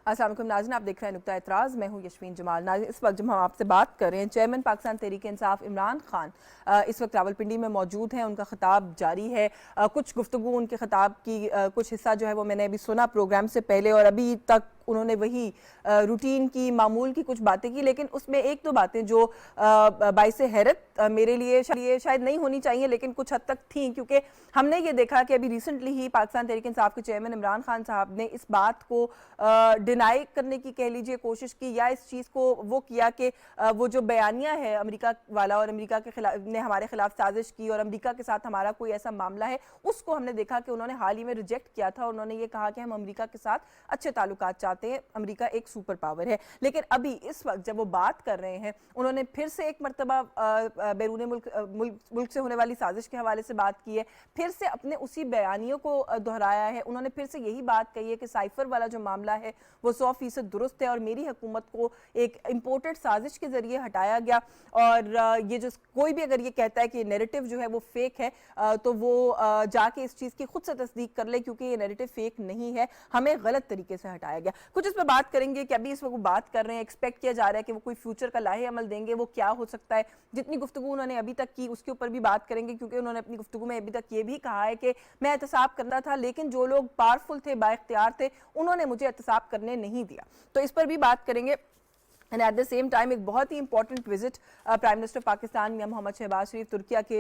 अस्सलाम वालेकुम नाज़रीन, आप देख रहे हैं नुक्ता एतराज़। मैं हूं यशवीन जमाल। नाज़रीन, इस वक्त जब हम आपसे बात कर रहे हैं, चेयरमैन पाकिस्तान तहरीक इंसाफ इमरान खान इस वक्त रावलपिंडी में मौजूद हैं। उनका खिताब जारी है। कुछ गुफ्तगू उनके खिताब की कुछ हिस्सा जो है वो मैंने अभी सुना प्रोग्राम से पहले, और अभी तक उन्होंने वही रूटीन की मामूल की कुछ बातें की, लेकिन उसमें एक दो बातें जो बाइस हैरत मेरे लिए शायद नहीं होनी चाहिए, लेकिन कुछ हद तक थी, क्योंकि हमने ये देखा कि अभी रिसेंटली ही पाकिस्तान तहरीक इंसाफ के चेयरमैन इमरान खान साहब ने इस बात को डिनाई करने की कह लीजिए कोशिश की, या इस चीज़ को वो किया कि वो जो बयानिया है अमेरिका वाला, और अमेरिका के खिलाफ ने हमारे खिलाफ साजिश की और अमेरिका के साथ हमारा कोई ऐसा मामला है, उसको हमने देखा कि उन्होंने हाल ही में रिजेक्ट किया था। उन्होंने ये कहा कि हम अमेरिका के साथ अच्छे ताल्लुकात चाहते हैं, अमेरिका एक सुपर पावर है। लेकिन अभी इस वक्त जब वो बात कर रहे हैं, उन्होंने फिर से एक मरतबा बैरून मुल्क से होने वाली साजिश के हवाले से बात की है, फिर से अपने उसी बयानियों को दोहराया है। उन्होंने फिर से यही बात कही है कि साइफर वाला जो मामला है वो 100% दुरुस्त है और मेरी हुकूमत को एक इंपोर्टेड साजिश के जरिए हटाया गया। और ये जो कोई भी अगर ये कहता है कि नैरेटिव जो है वो फेक है, तो वो जाके इस चीज़ की खुद से तस्दीक कर ले, क्योंकि ये नैरेटिव फेक नहीं है, हमें गलत तरीके से हटाया गया। कुछ इस पर बात करेंगे कि अभी इस वक्त बात कर रहे हैं, एक्सपेक्ट किया जा रहा है कि वो कोई फ्यूचर का लाहे अमल देंगे, वो क्या हो सकता है। जितनी गुफ्तगू उन्होंने अभी तक की उसके ऊपर भी बात करेंगे, क्योंकि उन्होंने अपनी गुफ्तगू में अभी तक ये भी कहा है कि मैं एहतसाब करना था, लेकिन जो लोग पावरफुल थे, बाइख्तियार थे, उन्होंने मुझे एहतसाब करने नहीं दिया। तो इस पर भी बात करेंगे। And at the same time एक बहुत ही important visit prime minister Pakistan Mian Muhammad Shahbaz Sharif Turkiye के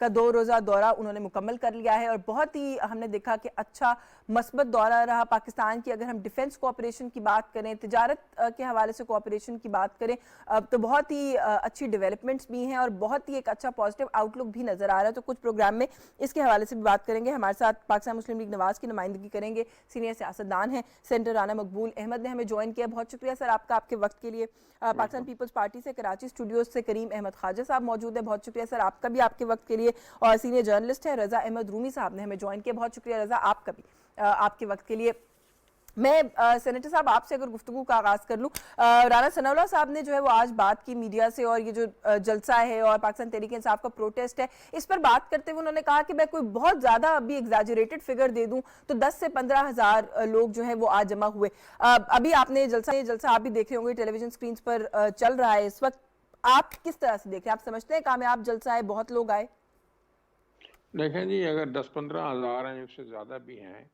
का 2 रोज़ा दौरा उन्होंने मुकम्मल कर लिया है, और बहुत ही हमने देखा कि अच्छा मस्बत दौरा रहा पाकिस्तान की। अगर हम डिफेंस कोऑपरेशन की बात करें, तिजारत के हवाले से कोऑपरेशन की बात करें, तो बहुत ही अच्छी डेवलपमेंट्स भी हैं और बहुत ही एक अच्छा पॉजिटिव आउटलुक भी नजर आ रहा है। तो कुछ प्रोग्राम में इसके हवाले से भी बात करेंगे। हमारे साथ पाकिस्तान मुस्लिम लीग नवाज की नुमाइंदगी करेंगे सीनियर सियासतदान हैं सेंटर राना मकबूल अहमद ने हमें ज्वाइन किया। बहुत शुक्रिया सर आपका, आपके वक्त के लिए। पाकिस्तान पीपल्स पार्टी से कराची स्टूडियोज से करीम अहमद ख्वाजा साहब मौजूद है, बहुत शुक्रिया सर आपका भी, आपके वक्त के लिए। और सीनियर जर्नलिस्ट है रजा अहमद रूमी साहब ने हमें ज्वाइन किया, बहुत शुक्रिया रजा आपका भी, आपके वक्त के लिए। मैं सेनेटर साहब आपसे अगर गुफ्तगू का आगाज कर लूँ, राना सनाउल्लाह साहब ने जो है वो आज बात की मीडिया से, और ये जो जलसा है और पाकिस्तान तहरीक इंसाफ का प्रोटेस्ट है, इस पर बात करते हुए उन्होंने कहा कि मैं कोई बहुत ज़्यादा अभी एग्जैजरेटेड फिगर दे दूं तो 10 से 15 हज़ार लोग जो है वो आज जमा हुए। अभी आपने जलसा आप भी देख रहे होंगे, टेलीविजन स्क्रीन पर चल रहा है इस वक्त। आप किस तरह से देख रहे हैं? आप समझते हैं कामयाब जलसा है, बहुत लोग आए? देखें जी, अगर 10-15 हज़ार हैं, उससे ज़्यादा भी हैं,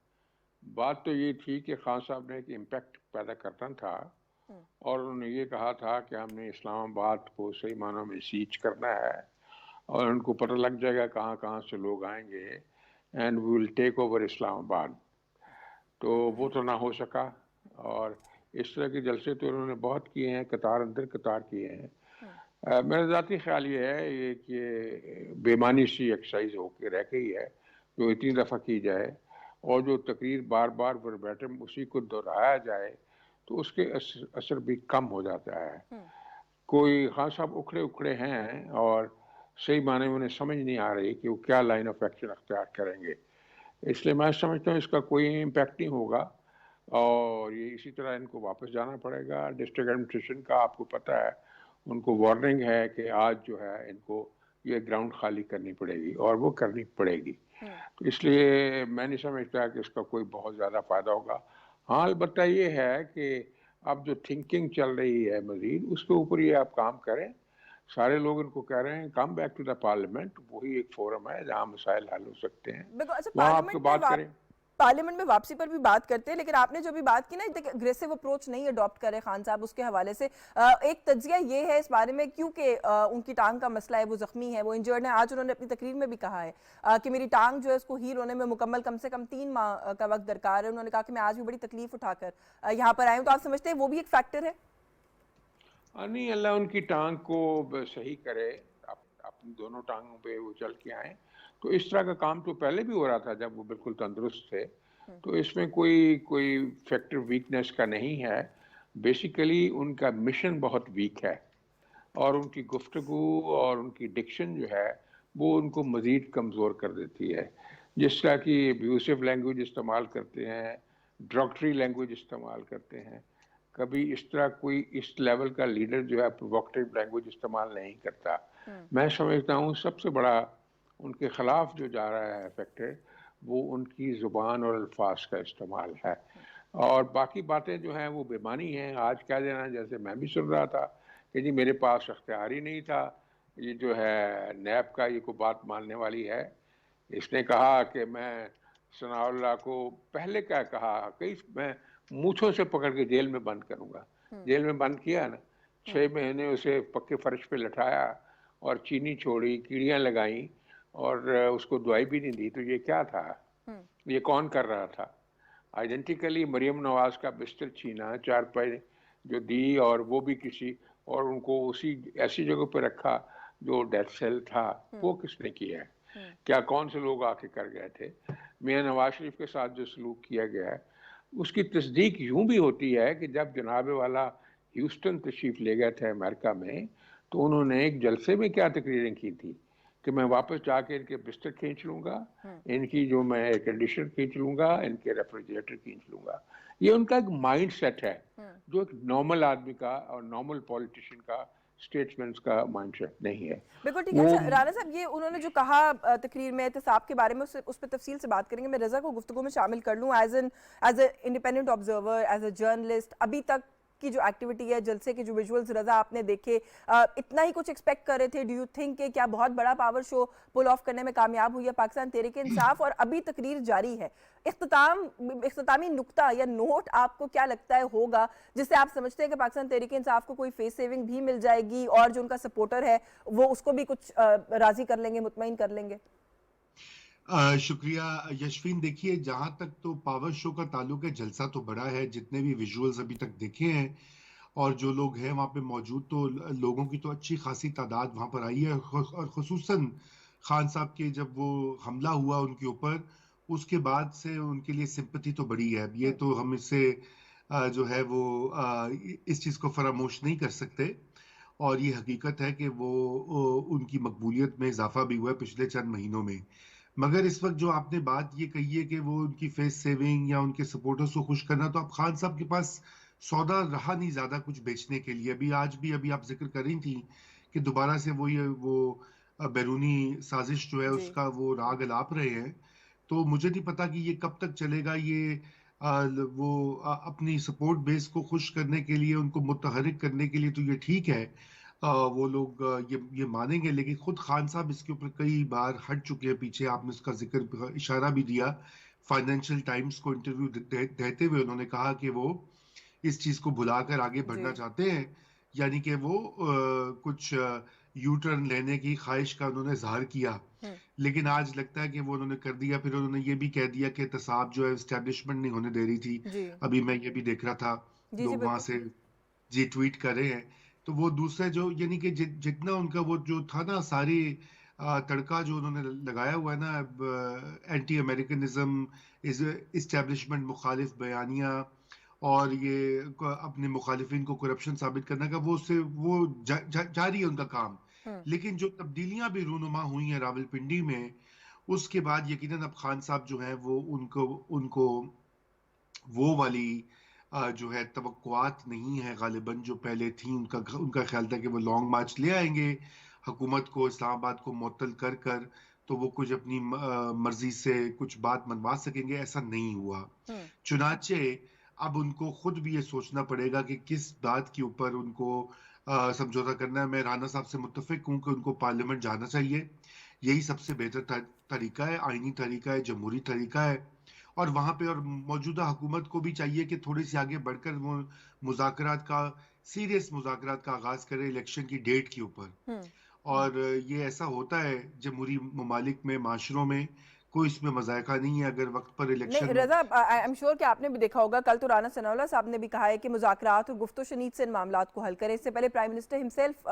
बात तो ये थी कि खान साहब ने एक इम्पैक्ट पैदा करना था, और उन्होंने ये कहा था कि हमने इस्लामाबाद को सही मानों में सीज करना है, और उनको पता लग जाएगा कहाँ कहाँ से लोग आएंगे, and we will take over Islamabad. तो वो तो ना हो सका, और इस तरह के जलसे तो उन्होंने बहुत किए हैं, कतार अंदर कतार किए हैं। मेरा ज़ाती ख्याल ये है ये कि बेमानी सी एक्सरसाइज होकर रह गई है, जो इतनी दफ़ा की जाए और जो तकरीर बार बार वर्बैटम उसी को दोहराया जाए, तो उसके असर भी कम हो जाता है। कोई खान साहब उखड़े उखड़े हैं और सही माने में उन्हें समझ नहीं आ रही कि वो क्या लाइन ऑफ एक्शन अख्तियार करेंगे, इसलिए मैं समझता हूँ इसका कोई इम्पैक्ट नहीं होगा, और ये इसी तरह इनको वापस जाना पड़ेगा। डिस्ट्रिक्ट एडमिनिस्ट्रेशन का आपको पता है, उनको वार्निंग है कि आज जो है इनको ये ग्राउंड खाली करनी पड़ेगी, और वो करनी पड़ेगी। तो इसलिए मैं नहीं समझता कि इसका कोई बहुत ज़्यादा फ़ायदा होगा। हाँ, अलबत्ता ये है कि अब जो थिंकिंग चल रही है मज़ीद, उसके ऊपर ये आप काम करें। सारे लोग इनको कह रहे हैं come back to the parliament, वही एक फोरम है जहाँ मसाइल हल हो सकते हैं, बिल्कुल। अच्छा, वहाँ आपको बात करें। पार्लियामेंट में वापसी पर भी बात करते हैं, लेकिन आपने जो भी बात की ना, एक अग्रेसिव अप्रोच नहीं अडॉप्ट करे खान साहब, उसके हवाले से एक तज्जिया ये है इस बारे में, क्योंकि उनकी टांग का मसला है, वो जख्मी है, वो इंजर्ड है। आज उन्होंने अपनी तकरीर में भी कहा है कि मेरी टांग जो है उसको हील होने में मुकम्मल कम से कम 3 माह का वक्त दरकार है। उन्होंने कहा कि मैं आज भी बड़ी तकलीफ उठाकर यहाँ पर आए हूँ। तो आप समझते हैं वो भी एक फैक्टर है? नहीं, अल्लाह उनकी टांग को सही करे, अपनी दोनों टांगों पे वो चल के आए। तो इस तरह का काम तो पहले भी हो रहा था जब वो बिल्कुल तंदुरुस्त थे, तो इसमें कोई कोई फैक्टर वीकनेस का नहीं है। बेसिकली उनका मिशन बहुत वीक है, और उनकी गुफ्तगू और उनकी डिक्शन जो है वो उनको मज़ीद कमज़ोर कर देती है, जिसका कि एब्यूसिव लैंग्वेज इस्तेमाल करते हैं, ड्रॉक्टरी लैंग्वेज इस्तेमाल करते हैं। कभी इस तरह कोई इस लेवल का लीडर जो है प्रोवोकेटिव लैंग्वेज इस्तेमाल नहीं करता। मैं समझता हूँ सबसे बड़ा उनके ख़िलाफ़ जो जा रहा है फैक्टर, वो उनकी ज़ुबान और अल्फाज का इस्तेमाल है। और बाकी बातें जो हैं वो बेमानी हैं। आज कह देना, जैसे मैं भी सुन रहा था कि जी मेरे पास अख्तियार ही नहीं था, ये जो है नैब का ये कोई बात मानने वाली है। इसने कहा कि मैं सनाउल्लाह को पहले क्या कहा, कई मैं मूंछों से पकड़ के जेल में बंद करूंगा। जेल में बंद किया ना, 6 महीने उसे पक्के फर्श पे लटाया और चीनी छोड़ी, कीड़ियां लगाई और उसको दवाई भी नहीं दी। तो ये क्या था, ये कौन कर रहा था? आइडेंटिकली मरियम नवाज का बिस्तर छीना, चारपाई जो दी, और वो भी किसी और उनको उसी ऐसी जगह पर रखा जो डेथ सेल था, वो किसने किया है? क्या कौन से लोग आके कर गए थे? मियां नवाज शरीफ के साथ जो सलूक किया गया है उसकी तस्दीक यूं भी होती है कि जब जनाब वाला ह्यूस्टन तशरीफ ले गए थे अमेरिका में, तो उन्होंने एक जलसे में क्या तकरीरें की थी कि मैं वापस जाके इनके बिस्तर खींच लूंगा, इनकी जो मैं एयर कंडीशनर खींच लूंगा, इनके रेफ्रिजरेटर खींच लूंगा। ये उनका एक माइंड सेट है जो एक नॉर्मल आदमी का और नॉर्मल पॉलिटिशियन का, स्टेट्समैन का माइंड सेट नहीं है। बिल्कुल ठीक है। वो अच्छा राना साहब, ये उन्होंने जो कहा तकरीर में एहतसाब के बारे में, उस पर तफसील से बात करेंगे। मैं रजा को गुफ्तगू में शामिल कर लूँ as a independent observer, as a journalist. अभी तक की जो एक्टिविटी है, जलसे के जो विजुअल्स रजा आपने देखे, इतना ही कुछ एक्सपेक्ट कर रहे थे? डू यू थिंक कि क्या बहुत बड़ा पावर शो पुल ऑफ करने में कामयाब हुई है पाकिस्तान तहरीक इंसाफ, और अभी तकरीर जारी है? इख्तितामी नुक्ता या नोट आपको क्या लगता है होगा जिससे आप समझते हैं कि पाकिस्तान तहरीक इंसाफ को कोई फेस सेविंग भी मिल जाएगी और जो उनका सपोर्टर है वो उसको भी कुछ राजी कर लेंगे, मुतमईन कर लेंगे? शुक्रिया यशवीन। देखिए, जहां तक तो पावर शो का ताल्लुक है, जलसा तो बड़ा है। जितने भी विजुअल्स अभी तक देखे हैं और जो लोग हैं वहां पे मौजूद, तो लोगों की तो अच्छी खासी तादाद वहां पर आई है। और खुसूसन खान साहब के जब वो हमला हुआ उनके ऊपर, उसके बाद से उनके लिए सिंपैथी तो बड़ी है। अब ये तो हम इससे जो है वो इस चीज को फरामोश नहीं कर सकते। और ये हकीकत है कि वो उनकी मकबूलियत में इजाफा भी हुआ है पिछले चंद महीनों में। मगर इस वक्त जो आपने बात ये कही है कि वो उनकी फेस सेविंग या उनके सपोर्टर्स को खुश करना, तो अब खान साहब के पास सौदा रहा नहीं ज्यादा कुछ बेचने के लिए। अभी आप जिक्र कर रही थी कि दोबारा से वो बैरूनी साजिश जो है जी। उसका वो राग अलाप रहे हैं। तो मुझे नहीं पता कि ये कब तक चलेगा। ये अपनी सपोर्ट बेस को खुश करने के लिए, उनको मुतहरिक करने के लिए तो ये ठीक है। वो लोग ये मानेंगे। लेकिन खुद खान साहब इसके ऊपर कई बार हट चुके हैं पीछे। आपने उसका जिक्र, इशारा भी दिया। फाइनेंशियल टाइम्स को इंटरव्यू देते हुए उन्होंने कहा कि वो इस चीज को भुलाकर आगे बढ़ना जी। चाहते हैं। यानी कि वो कुछ यू टर्न लेने की ख्वाहिश का उन्होंने इजहार किया। लेकिन आज लगता है कि वो उन्होंने कर दिया। फिर उन्होंने ये भी कह दिया कि तसाब जो है एस्टेब्लिशमेंट नहीं होने दे रही थी। जी। अभी मैं ये भी देख रहा था, जी। जी लोग वहां बिल्कुल। से जी ट्वीट कर रहे हैं। तो वो दूसरे जो, यानी कि जितना उनका वो जो था ना, सारी तड़का जो उन्होंने लगाया हुआ है ना, एंटी अमेरिकनिज्म, इस्टेब्लिशमेंट मुखालिफ बयानियां, और ये अपने मुखालिफिन को करप्शन साबित करने का, वो जारी है उनका काम। लेकिन जो तब्दीलियां भी रूनुमा हुई हैं रावलपिंडी में, उसके बाद यकीनन अब खान साहब जो है वो उनको उनको वो वाली जो है तवक्कुआत नहीं है गालिबन जो पहले थी। उनका ख्याल था कि वो लॉन्ग मार्च ले आएंगे, हुकूमत को, इस्लामाबाद को मुअत्तल कर कर, तो वो कुछ अपनी मर्जी से कुछ बात मनवा सकेंगे। ऐसा नहीं हुआ। चुनाचे अब उनको खुद भी ये सोचना पड़ेगा कि किस बात के ऊपर उनको समझौता करना है। मैं राना साहब से मुत्तफिक हूं कि उनको पार्लियामेंट जाना चाहिए। यही सबसे बेहतर तरीका है, आईनी तरीका है, जमहूरी तरीका है। और वहां पे और मौजूदा हुकूमत को भी चाहिए कि थोड़ी सी आगे बढ़कर वो मुज़ाकरात का, सीरियस मुज़ाकरात का आगाज करे इलेक्शन की डेट के ऊपर। और ये ऐसा होता है जमहूरी ममालिक में, माशरों में, कोई इसमें मजायका नहीं है अगर वक्त पर नहीं election. Raza, I am sure कि आपने भी देखा होगा, कल तो राना सनाउल्लाह साहब ने भी कहा है कि मुज़ाकरात और गुफ्तो शनीद से इन मामलात को हल करें। इससे पहले prime minister himself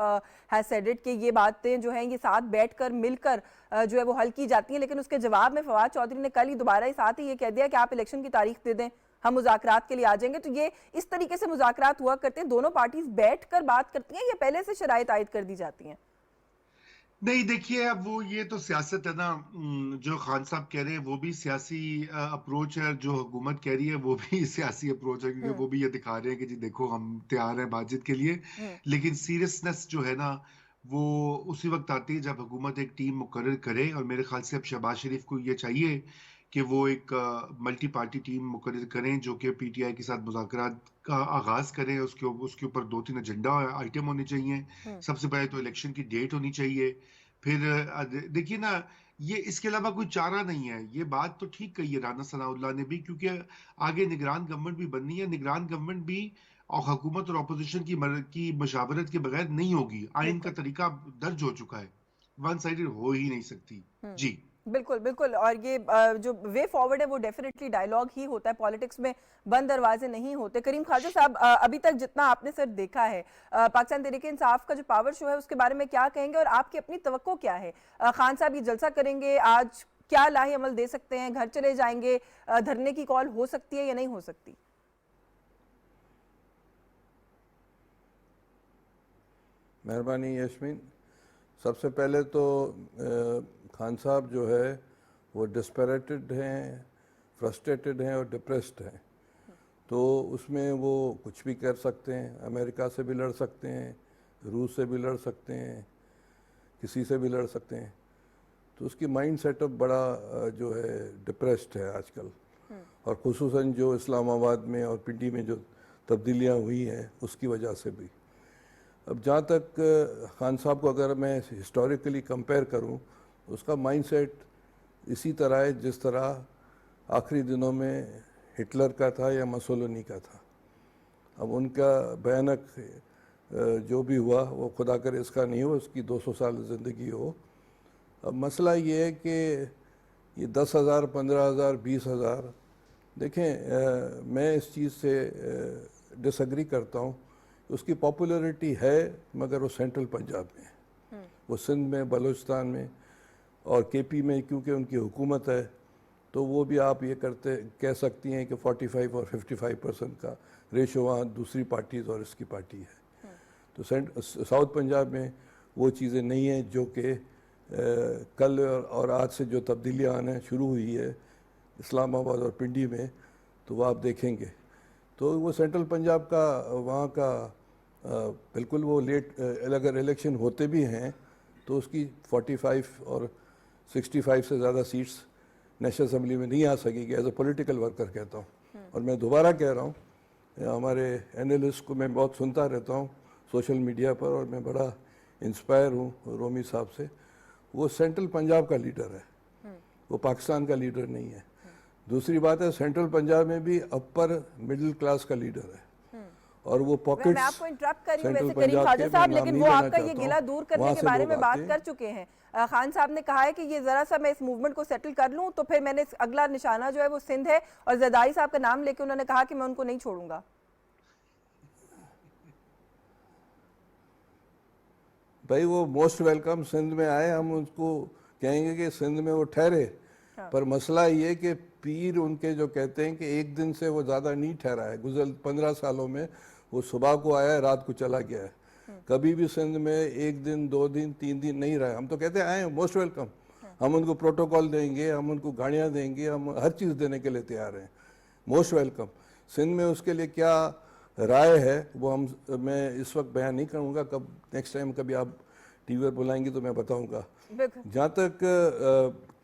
has said it कि ये बातें जो हैं ये साथ बैठकर मिलकर जो है वो हल की जाती हैं। लेकिन उसके जवाब में फवाद चौधरी ने कल ही दोबारा ही साथ ही ये कह दिया कि आप इलेक्शन की तारीख दे दें, हम मुज़ाकरात के लिए आ जाएंगे। तो ये इस तरीके से मुज़ाकरात हुआ करते हैं, दोनों पार्टीज बैठ कर बात करती हैं या पहले से शराइत आयद कर दी जाती हैं? नहीं, देखिए, अब वो ये तो सियासत है ना। जो खान साहब कह रहे हैं वो भी सियासी अप्रोच है, जो हुकूमत कह रही है वो भी सियासी अप्रोच है, क्योंकि वो भी ये दिखा रहे हैं कि जी देखो हम तैयार हैं बातचीत के लिए। लेकिन सीरियसनेस जो है ना, वो उसी वक्त आती है जब हुकूमत एक टीम मुकर्रर करे। और मेरे ख्याल से अब शहबाज शरीफ को ये चाहिए कि वो एक मल्टी पार्टी टीम मुकर्रर करें जो कि पीटीआई के साथ मुज़ाकरात का आगाज करें। उसके ऊपर 2-3 एजेंडा आइटम होने चाहिए। सबसे पहले तो इलेक्शन की डेट होनी चाहिए। फिर देखिए ना, ये इसके अलावा कोई चारा नहीं है। ये बात तो ठीक कही है राना सनाउल्लाह ने भी, क्योंकि आगे निगरान गवर्नमेंट भी बननी है। निगरान गवर्नमेंट भी और हुकूमत और अपोजिशन की मशावरत के बगैर नहीं होगी। आइन का बिल्कुल तरीका दर्ज हो चुका है, वन साइडेड हो ही नहीं सकती। जी बिल्कुल बिल्कुल। और ये जो वे फॉरवर्ड है वो डेफिनेटली डायलॉग ही होता है, पॉलिटिक्स में बंद दरवाजे नहीं होते। करीम ख्वाजा साहब, अभी तक जितना आपने सर देखा है पाकिस्तान तहरीक इंसाफ का जो पावर शो है उसके बारे में क्या कहेंगे और आपकी अपनी तवक्को क्या है? खान साहब ये जलसा करेंगे आज, क्या लाहे अमल दे सकते हैं? घर चले जाएंगे? धरने की कॉल हो सकती है या नहीं हो सकती? मेहरबानी यस्मीन। सबसे पहले तो खान साहब जो है वो डिस्पैरेटेड हैं, फ्रस्ट्रेटेड हैं और डिप्रेस्ड हैं। तो उसमें वो कुछ भी कर सकते हैं। अमेरिका से भी लड़ सकते हैं, रूस से भी लड़ सकते हैं, किसी से भी लड़ सकते हैं। तो उसकी माइंड सेटअप बड़ा जो है डिप्रेस्ड है आजकल। और खुसूसन जो इस्लामाबाद में और पिंडी में जो तब्दीलियाँ हुई हैं उसकी वजह से भी। अब जहाँ तक खान साहब को अगर मैं हिस्टोरिकली कंपेयर करूँ, उसका माइंडसेट इसी तरह है जिस तरह आखिरी दिनों में हिटलर का था या मसोलिनी का था। अब उनका भयानक जो भी हुआ वो खुदा करे इसका नहीं हो, उसकी 200 साल ज़िंदगी हो। अब मसला ये है कि ये 10,000, 15,000, 20,000, देखें मैं इस चीज़ से डिसएग्री करता हूँ। उसकी पॉपुलैरिटी है मगर वो सेंट्रल पंजाब में है, वो सिंध में, बलूचिस्तान में और केपी में, क्योंकि उनकी हुकूमत है। तो वो भी आप ये कह सकती हैं कि 45 और 55% का रेशो वहाँ दूसरी पार्टीज़ और इसकी पार्टी है। तो साउथ पंजाब में वो चीज़ें नहीं हैं जो कि कल और आज से जो तब्दीलियाँ आना शुरू हुई है इस्लामाबाद और पिंडी में, तो वो आप देखेंगे। तो वो सेंट्रल पंजाब का वहाँ का बिल्कुल वो लेट, अगर इलेक्शन होते भी हैं तो उसकी 45 और 65 से ज़्यादा सीट्स नेशनल असम्बली में नहीं आ सकेगी। एज ए पॉलिटिकल वर्कर कहता हूँ। और मैं दोबारा कह रहा हूँ, हमारे एनालिस्ट को मैं बहुत सुनता रहता हूँ सोशल मीडिया पर और मैं बड़ा इंस्पायर हूँ रोमी साहब से। वो सेंट्रल पंजाब का लीडर है, वो पाकिस्तान का लीडर नहीं है। दूसरी बात है, सेंट्रल पंजाब में भी अपर मिडिल क्लास का लीडर है और वो पॉकेट्स। मैं आपको इंटरप्ट कर रही हूं वैसे करीम ख्वाजा साहब, लेकिन वो आपका ये गिला दूर करने के बारे में बात कर चुके हैं। खान साहब ने कहा है कि ये जरा सा मैं इस मूवमेंट को सेटल कर लूं तो फिर मैंने अगला निशाना जो है वो सिंध है, और जरदारी साहब का नाम लेके उन्होंने कहा कि मैं उनको नहीं छोड़ूंगा। भाई वो मोस्ट वेलकम सिंध में आए, हम उनको कहेंगे कि सिंध में वो ठहरे। पर मसला ये कि पीर उनके जो कहते हैं कि एक दिन से वो ज़्यादा नहीं ठहरा है। गुज़र 15 सालों में वो सुबह को आया है, रात को चला गया है। कभी भी सिंध में 1 दिन, 2 दिन, 3 दिन नहीं रहा। हम तो कहते हैं आए मोस्ट वेलकम, हम उनको प्रोटोकॉल देंगे, हम उनको गाड़ियाँ देंगे, हम हर चीज़ देने के लिए तैयार हैं। Most welcome. सिंध में उसके लिए क्या राय है वो मैं इस वक्त बयान नहीं करूँगा। कब नेक्स्ट टाइम कभी आप टीवी पर बुलाएंगे तो मैं बताऊँगा। जहाँ तक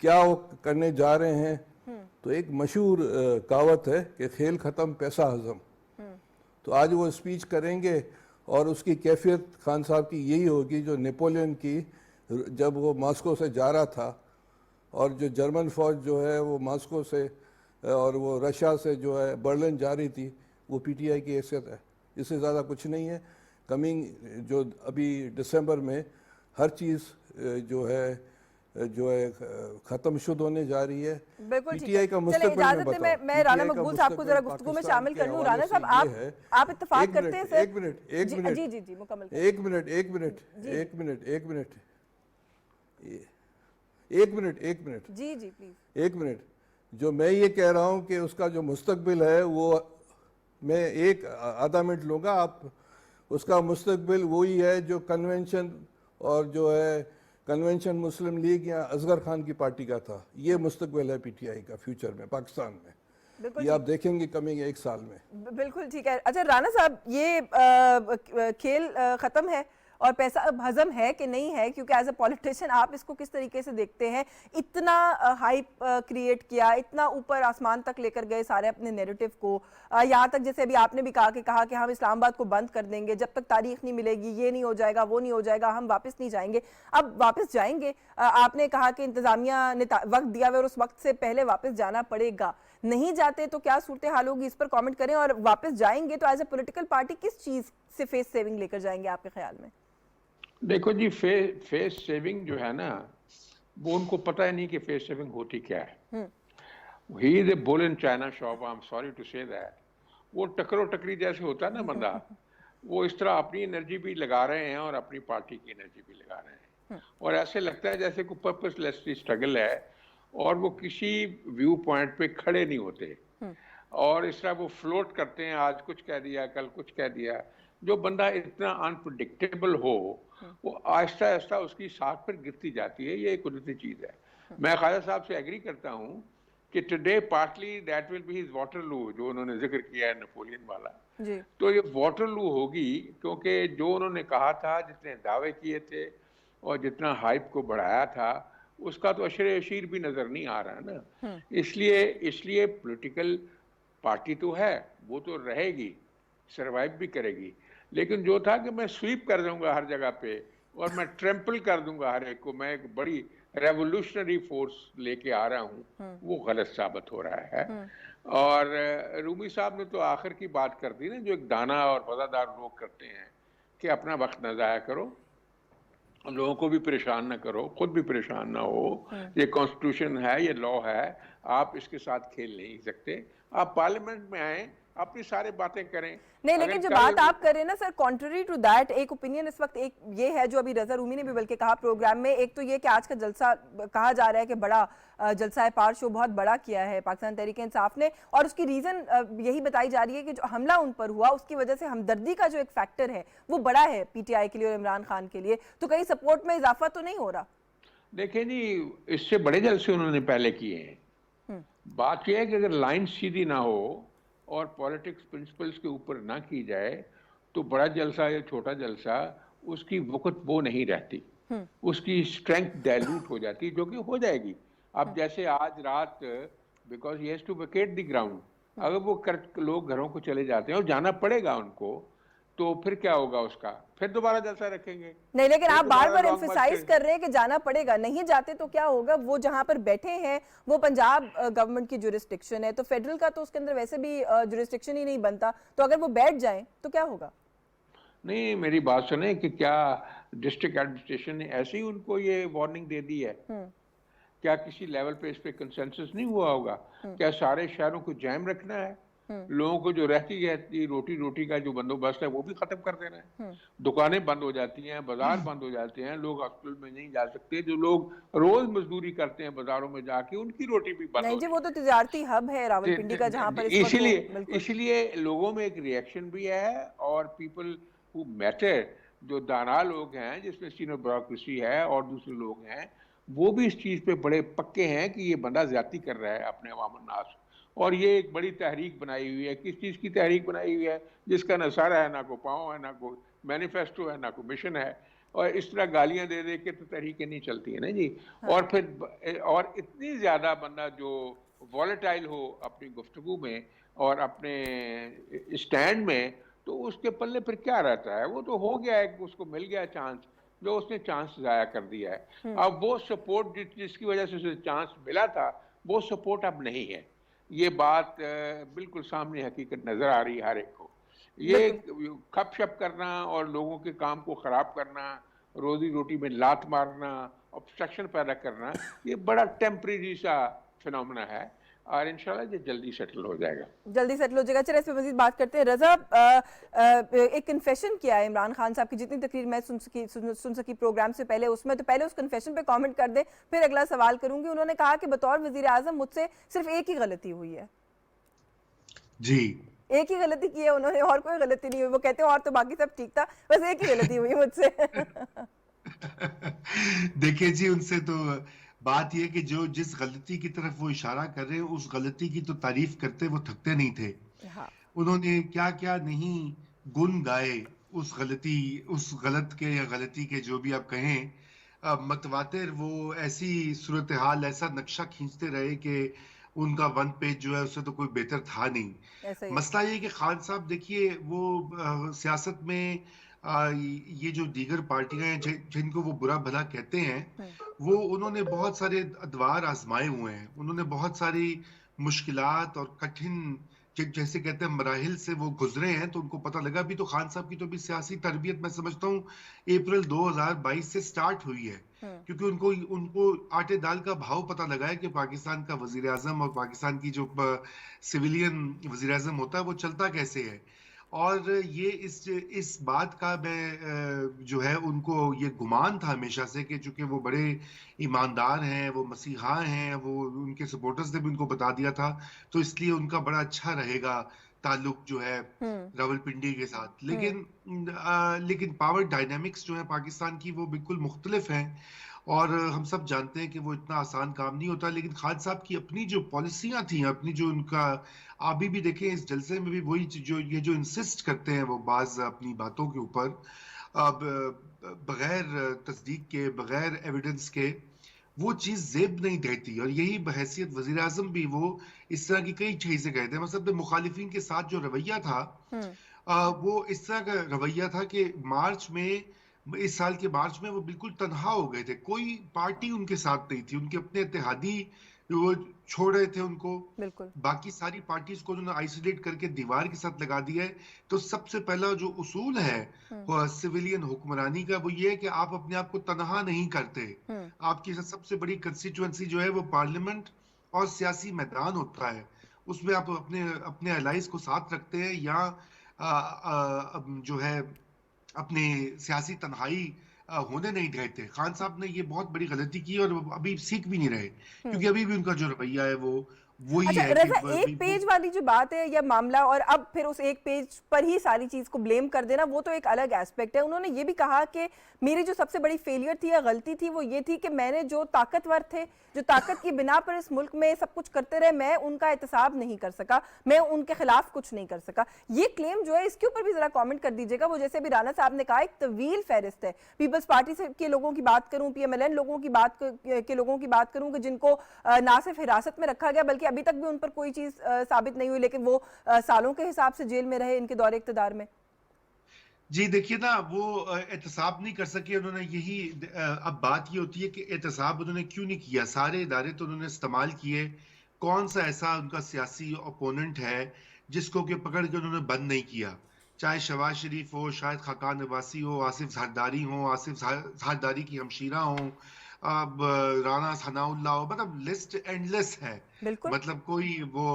क्या वो करने जा रहे हैं, तो एक मशहूर कहावत है कि खेल ख़त्म पैसा हज़म। तो आज वो स्पीच करेंगे और उसकी कैफियत खान साहब की यही होगी जो नेपोलियन की, जब वो मॉस्को से जा रहा था और जो जर्मन फौज जो है वो मॉस्को से और वो रशिया से जो है बर्लिन जा रही थी, वो पीटीआई की हैसियत है। इससे ज़्यादा कुछ नहीं है। कमिंग जो अभी दिसंबर में हर चीज़ जो है खत्म शुद्ध होने जा रही है। पीटीआई का मुस्तकबिल मैं राना मकबूल साहब को जरा गुफ्तगू में शामिल कर लूं। राना साहब आप इत्तेफाक करते हैं सर? एक मिनट जी मुकम्मल। एक मिनट जी प्लीज। एक मिनट। जो मैं ये कह रहा हूँ कि उसका जो मुस्तकबिल है वो मैं आधा मिनट लूँगा। आप उसका मुस्तकबिल वही है जो कन्वेंशन और जो है कन्वेंशन मुस्लिम लीग या असगर खान की पार्टी का था। ये मुस्तकबिल है पीटीआई का फ्यूचर में पाकिस्तान में। ये आप देखेंगे कमिंग 1 साल में। बिल्कुल ठीक है। अच्छा राना साहब, ये खेल ख़त्म है और पैसा अब हजम है कि नहीं है, क्योंकि एज अ पॉलिटिशियन आप इसको किस तरीके से देखते हैं? इतना हाइप क्रिएट किया, इतना ऊपर आसमान तक लेकर गए सारे अपने नैरेटिव को, यहाँ तक जैसे अभी आपने भी कहा कि हम इस्लामाबाद को बंद कर देंगे, जब तक तारीख नहीं मिलेगी ये नहीं हो जाएगा, वो नहीं हो जाएगा, हम वापस नहीं जाएंगे। अब वापस जाएंगे, आपने कहा कि इंतजामिया ने वक्त दिया हुआ और उस वक्त से पहले वापस जाना पड़ेगा। नहीं जाते तो क्या सूरत हाल होगी, इस पर कमेंट करें। और वापस जाएंगे तो एज ए पॉलिटिकल पार्टी किस चीज से फेस सेविंग लेकर जाएंगे आपके ख्याल में? देखो जी, फेस सेविंग जो है ना, वो उनको पता ही नहीं कि फेस सेविंग होती क्या है। He is a bull in china shop, I am sorry to say that. वो टकरो टकरी जैसे होता है ना बंदा, वो इस तरह अपनी एनर्जी भी लगा रहे हैं और अपनी पार्टी की एनर्जी भी लगा रहे हैं, और ऐसे लगता है जैसे कोई पर्पसलेस स्ट्रगल है और वो किसी व्यू पॉइंट पे खड़े नहीं होते, और इस तरह वो फ्लोट करते हैं, आज कुछ कह दिया कल कुछ कह दिया। जो बंदा इतना अनप्रेडिक्टेबल हो, वो आहिस्ता आहिस्ता उसकी साख पर गिरती जाती है। ये एक कुदरती चीज है। मैं ख्वाजा साहब से एग्री करता हूँ कि today partly that will be his Waterloo, जो उन्होंने जिक्र किया है नेपोलियन वाला जी। तो ये वाटरलू होगी, क्योंकि जो उन्होंने कहा था, जितने दावे किए थे और जितना हाइप को बढ़ाया था, उसका तो अशरे अशीर भी नजर नहीं आ रहा ना। इसलिए पॉलिटिकल पार्टी तो है, वो तो रहेगी, सरवाइव भी करेगी, लेकिन जो था कि मैं स्वीप कर दूंगा हर जगह पे और मैं ट्रैम्पल कर दूंगा हर एक को, मैं एक बड़ी रेवोल्यूशनरी फोर्स लेके आ रहा हूँ, वो गलत साबित हो रहा है। और रूमी साहब ने तो आखिर की बात कर दी ना, जो एक दाना और वफादार लोग करते हैं कि अपना वक्त न जाया करो, लोगों को भी परेशान ना करो, खुद भी परेशान ना हो। ये कॉन्स्टिट्यूशन है, ये लॉ है, आप इसके साथ खेल नहीं सकते। आप पार्लियामेंट में आए, अपनी सारी बातें करें। नहीं, लेकिन जो बात आप कर रहे हैं ना सर, कॉन्ट्ररी टू दैट एक ओपिनियन इस वक्त एक ये है, जो अभी रजा रूमी ने भी बल्कि कहा प्रोग्राम में, एक तो ये कि आज का जलसा कहा जा रहा है कि बड़ा जलसा है, पार शो बहुत बड़ा किया है पाकिस्तान तहरीक इंसाफ ने, और उसकी रीजन यही बताई जा रही है कि जो हमला उन पर हुआ उसकी वजह से हमदर्दी का जो एक फैक्टर है वो बड़ा है पीटीआई के लिए और इमरान खान के लिए, तो कहीं सपोर्ट में इजाफा तो नहीं हो रहा? देखिए जी, इससे बड़े जलसे उन्होंने पहले किए हैं। बात यह है कि अगर लाइन सीधी ना हो और पॉलिटिक्स प्रिंसिपल्स के ऊपर ना की जाए, तो बड़ा जलसा या छोटा जलसा उसकी वक़्त वो नहीं रहती, उसकी स्ट्रेंथ डाइल्यूट हो जाती, जो कि हो जाएगी। अब जैसे आज रात, because he has to vacate the ground, अगर वो लोग घरों को चले जाते हैं और जाना पड़ेगा उनको, तो फिर क्या होगा उसका? फिर दोबारा जलसा रखेंगे। नहीं, लेकिन आप बार बार एम्फसाइज कर रहे हैं कि जाना पड़ेगा, नहीं जाते तो क्या होगा? वो जहां पर बैठे हैं वो पंजाब गवर्नमेंट की जुरिस्डिक्शन है, तो फेडरल का तो उसके अंदर वैसे भी जुरिस्डिक्शन ही नहीं बनता, तो अगर वो बैठ जाएं तो क्या होगा? नहीं, मेरी बात सुने कि क्या डिस्ट्रिक्ट एडमिनिस्ट्रेशन ने ऐसे ही उनको ये वार्निंग दे दी है? क्या किसी लेवल पे इस पे कंसेंसस नहीं हुआ होगा? क्या सारे शहरों को जैम रखना है? लोगों को जो रहती रोटी का जो बंदोबस्त है वो भी खत्म कर देना है? दुकानें बंद हो जाती हैं, बाजार बंद हो जाते हैं, लोग हॉस्पिटल में नहीं जा सकते, जो लोग रोज मजदूरी करते हैं बाजारों में जाके, उनकी रोटी भी बंद नहीं जी, वो तो तिजारती हब है रावलपिंडी का, जहां पर इसलिए लोगों में एक रिएक्शन भी है, और पीपल हु मैटर, जो दाना लोग हैं, जिसमें सीनियर ब्यूरोक्रेसी है और दूसरे लोग हैं, वो भी इस चीज पे बड़े पक्के हैं कि ये बंदा ज्यादती कर रहा है अपने अवाम नास। और ये एक बड़ी तहरीक बनाई हुई है। किस चीज़ की तहरीक बनाई हुई है? जिसका ना सर है, ना को पाँव है, ना को मैनिफेस्टो है, ना को मिशन है, और इस तरह गालियां दे दे के तो तहरीकें नहीं चलती है ना जी। और फिर और इतनी ज़्यादा बंदा जो वॉलेटाइल हो अपनी गुफ्तगू में और अपने स्टैंड में, तो उसके पल्ले फिर क्या रहता है? वो तो हो गया है, उसको मिल गया चांस, जो उसने चांस ज़ाया कर दिया है। अब वो सपोर्ट जिसकी वजह से उसे चांस मिला था, वो सपोर्ट अब नहीं है। ये बात बिल्कुल सामने हकीकत नजर आ रही है हर एक को। ये खप शप करना और लोगों के काम को खराब करना, रोजी रोटी में लात मारना, ऑब्स्ट्रक्शन पैदा करना, ये बड़ा टेम्परेरी सा फिनोमेना है, और इंशाल्लाह ये जल्दी सेटल हो जाएगा। जल्दी सेटल हो जाएगा। चलिए इस पे मजीद बात करते हैं। रजा, एक कन्फेशन किया है इमरान खान साहब की, जितनी तकरीर मैं सुन सकी प्रोग्राम से पहले, उसमें तो पहले उस कन्फेशन पे कमेंट कर दे, फिर अगला सवाल करूंगी। उन्होंने कहा कि बतौर वजीर आजम मुझसे सिर्फ एक ही गलती हुई है। जी, एक ही गलती की है उन्होंने, और कोई गलती नहीं हुई। वो कहते हैं और तो बाकी सब ठीक था, बस एक ही गलती हुई मुझसे। देखिए जी, उनसे तो बात यह कि जो जिस गलती की तरफ वो इशारा कर रहे हैं, उस गलती की तो तारीफ करते वो थकते नहीं थे। हाँ। उन्होंने क्या क्या नहीं गुण गाए उस गलत के या गलती के जो भी आप कहें, मतवातिर वो ऐसी सूरत हाल, ऐसा नक्शा खींचते रहे कि उनका वन पेज जो है उससे तो कोई बेहतर था नहीं। ऐसा ही है। मसला ये कि खान साहब देखिए वो सियासत में ये जो दीगर पार्टियां हैं जिनको वो बुरा भला कहते हैं, वो उन्होंने बहुत सारे अदवार आजमाए हुए हैं, उन्होंने बहुत सारी मुश्किलात और कठिन जैसे कहते हैं मराहिल से वो गुजरे हैं, तो उनको पता लगा। भी तो खान साहब की तो भी सियासी तरबियत मैं समझता हूँ अप्रैल 2022 से स्टार्ट हुई है, क्योंकि उनको उनको आटे दाल का भाव पता लगा है कि पाकिस्तान का वजीर आजम और पाकिस्तान की जो सिविलियन वजीर आजम होता है वो चलता कैसे है। और ये इस बात का मैं जो है उनको ये गुमान था हमेशा से कि चूंकि वो बड़े ईमानदार हैं, वो मसीहा हैं, वो उनके सपोर्टर्स ने भी उनको बता दिया था, तो इसलिए उनका बड़ा अच्छा रहेगा ताल्लुक जो है रावलपिंडी के साथ। लेकिन पावर डायनामिक्स जो है पाकिस्तान की वो बिल्कुल मुख्तलिफ हैं, और हम सब जानते हैं कि वो इतना आसान काम नहीं होता। लेकिन खान साहब की अपनी जो पॉलिसियां थी, अपनी जो उनका, अभी भी देखें इस जलसे में भी वही जो ये जो इंसिस्ट करते हैं वो बाज अपनी बातों के ऊपर, अब बगैर तस्दीक के, बगैर एविडेंस के, वो चीज जेब नहीं देती। और यही बहैसियत वजीर आजम भी वो इस तरह की कई चीजें कहते हैं। मतलब मुखालिफिन के साथ जो रवैया था, वो इस तरह का रवैया था कि मार्च में, इस साल के मार्च में वो बिल्कुल तनहा हो गए थे, कोई पार्टी उनके साथ नहीं थी, उनके अपने इत्तेहादी वो छोड़ रहे थे उनको, बिल्कुल। बाकी सारी पार्टीज को उन्होंने आइसोलेट करके दीवार के साथ लगा दिया है। तो सबसे पहला जो उसूल है सिविलियन हुक्मरानी का वो ये है कि आप अपने आप को तनहा नहीं करते। आपकी सबसे बड़ी कंस्टिट्यूएंसी जो है वो पार्लियामेंट और सियासी मैदान होता है, उसमें आप अपने अपने अलाइज को साथ रखते हैं, या जो है अपने सियासी तन्हाई होने नहीं देते। खान साहब ने ये बहुत बड़ी गलती की और अभी सीख भी नहीं रहे, क्योंकि अभी भी उनका जो रवैया है वो वही अच्छा है कि रजा, एक पेज वाली जो बात है या मामला, और अब फिर उस एक पेज पर ही सारी चीज को ब्लेम कर देना, वो तो एक अलग एस्पेक्ट है। उन्होंने ये भी कहा कि मेरी जो सबसे बड़ी फेलियर थी या गलती थी वो ये थी कि मैंने जो ताकतवर थे, जो ताकत की बिना पर इस मुल्क में सब कुछ करते रहे, मैं उनका एहतसाब नहीं कर सका, मैं उनके खिलाफ कुछ नहीं कर सका। ये क्लेम जो है इसके ऊपर भी जरा कमेंट कर दीजिएगा। वो जैसे अभी राना साहब ने कहा एक तवील फहरिस्त है, पीपल्स पार्टी के लोगों की बात करूं, PMLN लोगों की बात करूं कि जिनको ना सिर्फ हिरासत में रखा गया बल्कि अभी तक भी उन पर कोई चीज साबित नहीं हुई, लेकिन वो सालों के हिसाब से जेल में रहे इनके दौरे इख्तिदार में। जी देखिए ना, वो एहतसाब नहीं कर सके उन्होंने। यही अब बात ये होती है कि एहतसाब उन्होंने क्यों नहीं किया। सारे इदारे तो उन्होंने इस्तेमाल किए, कौन सा ऐसा उनका सियासी ओपोनेंट है जिसको कि पकड़ के उन्होंने बंद नहीं किया। चाहे शहबाज शरीफ हो, शायद खाकान नवासी हो, आसिफ जरदारी हो, आसिफ जरदारी की हमशीरा हो, अब राना सनाउल्लाह हो, मतलब लिस्ट एंडलेस है। मतलब कोई वो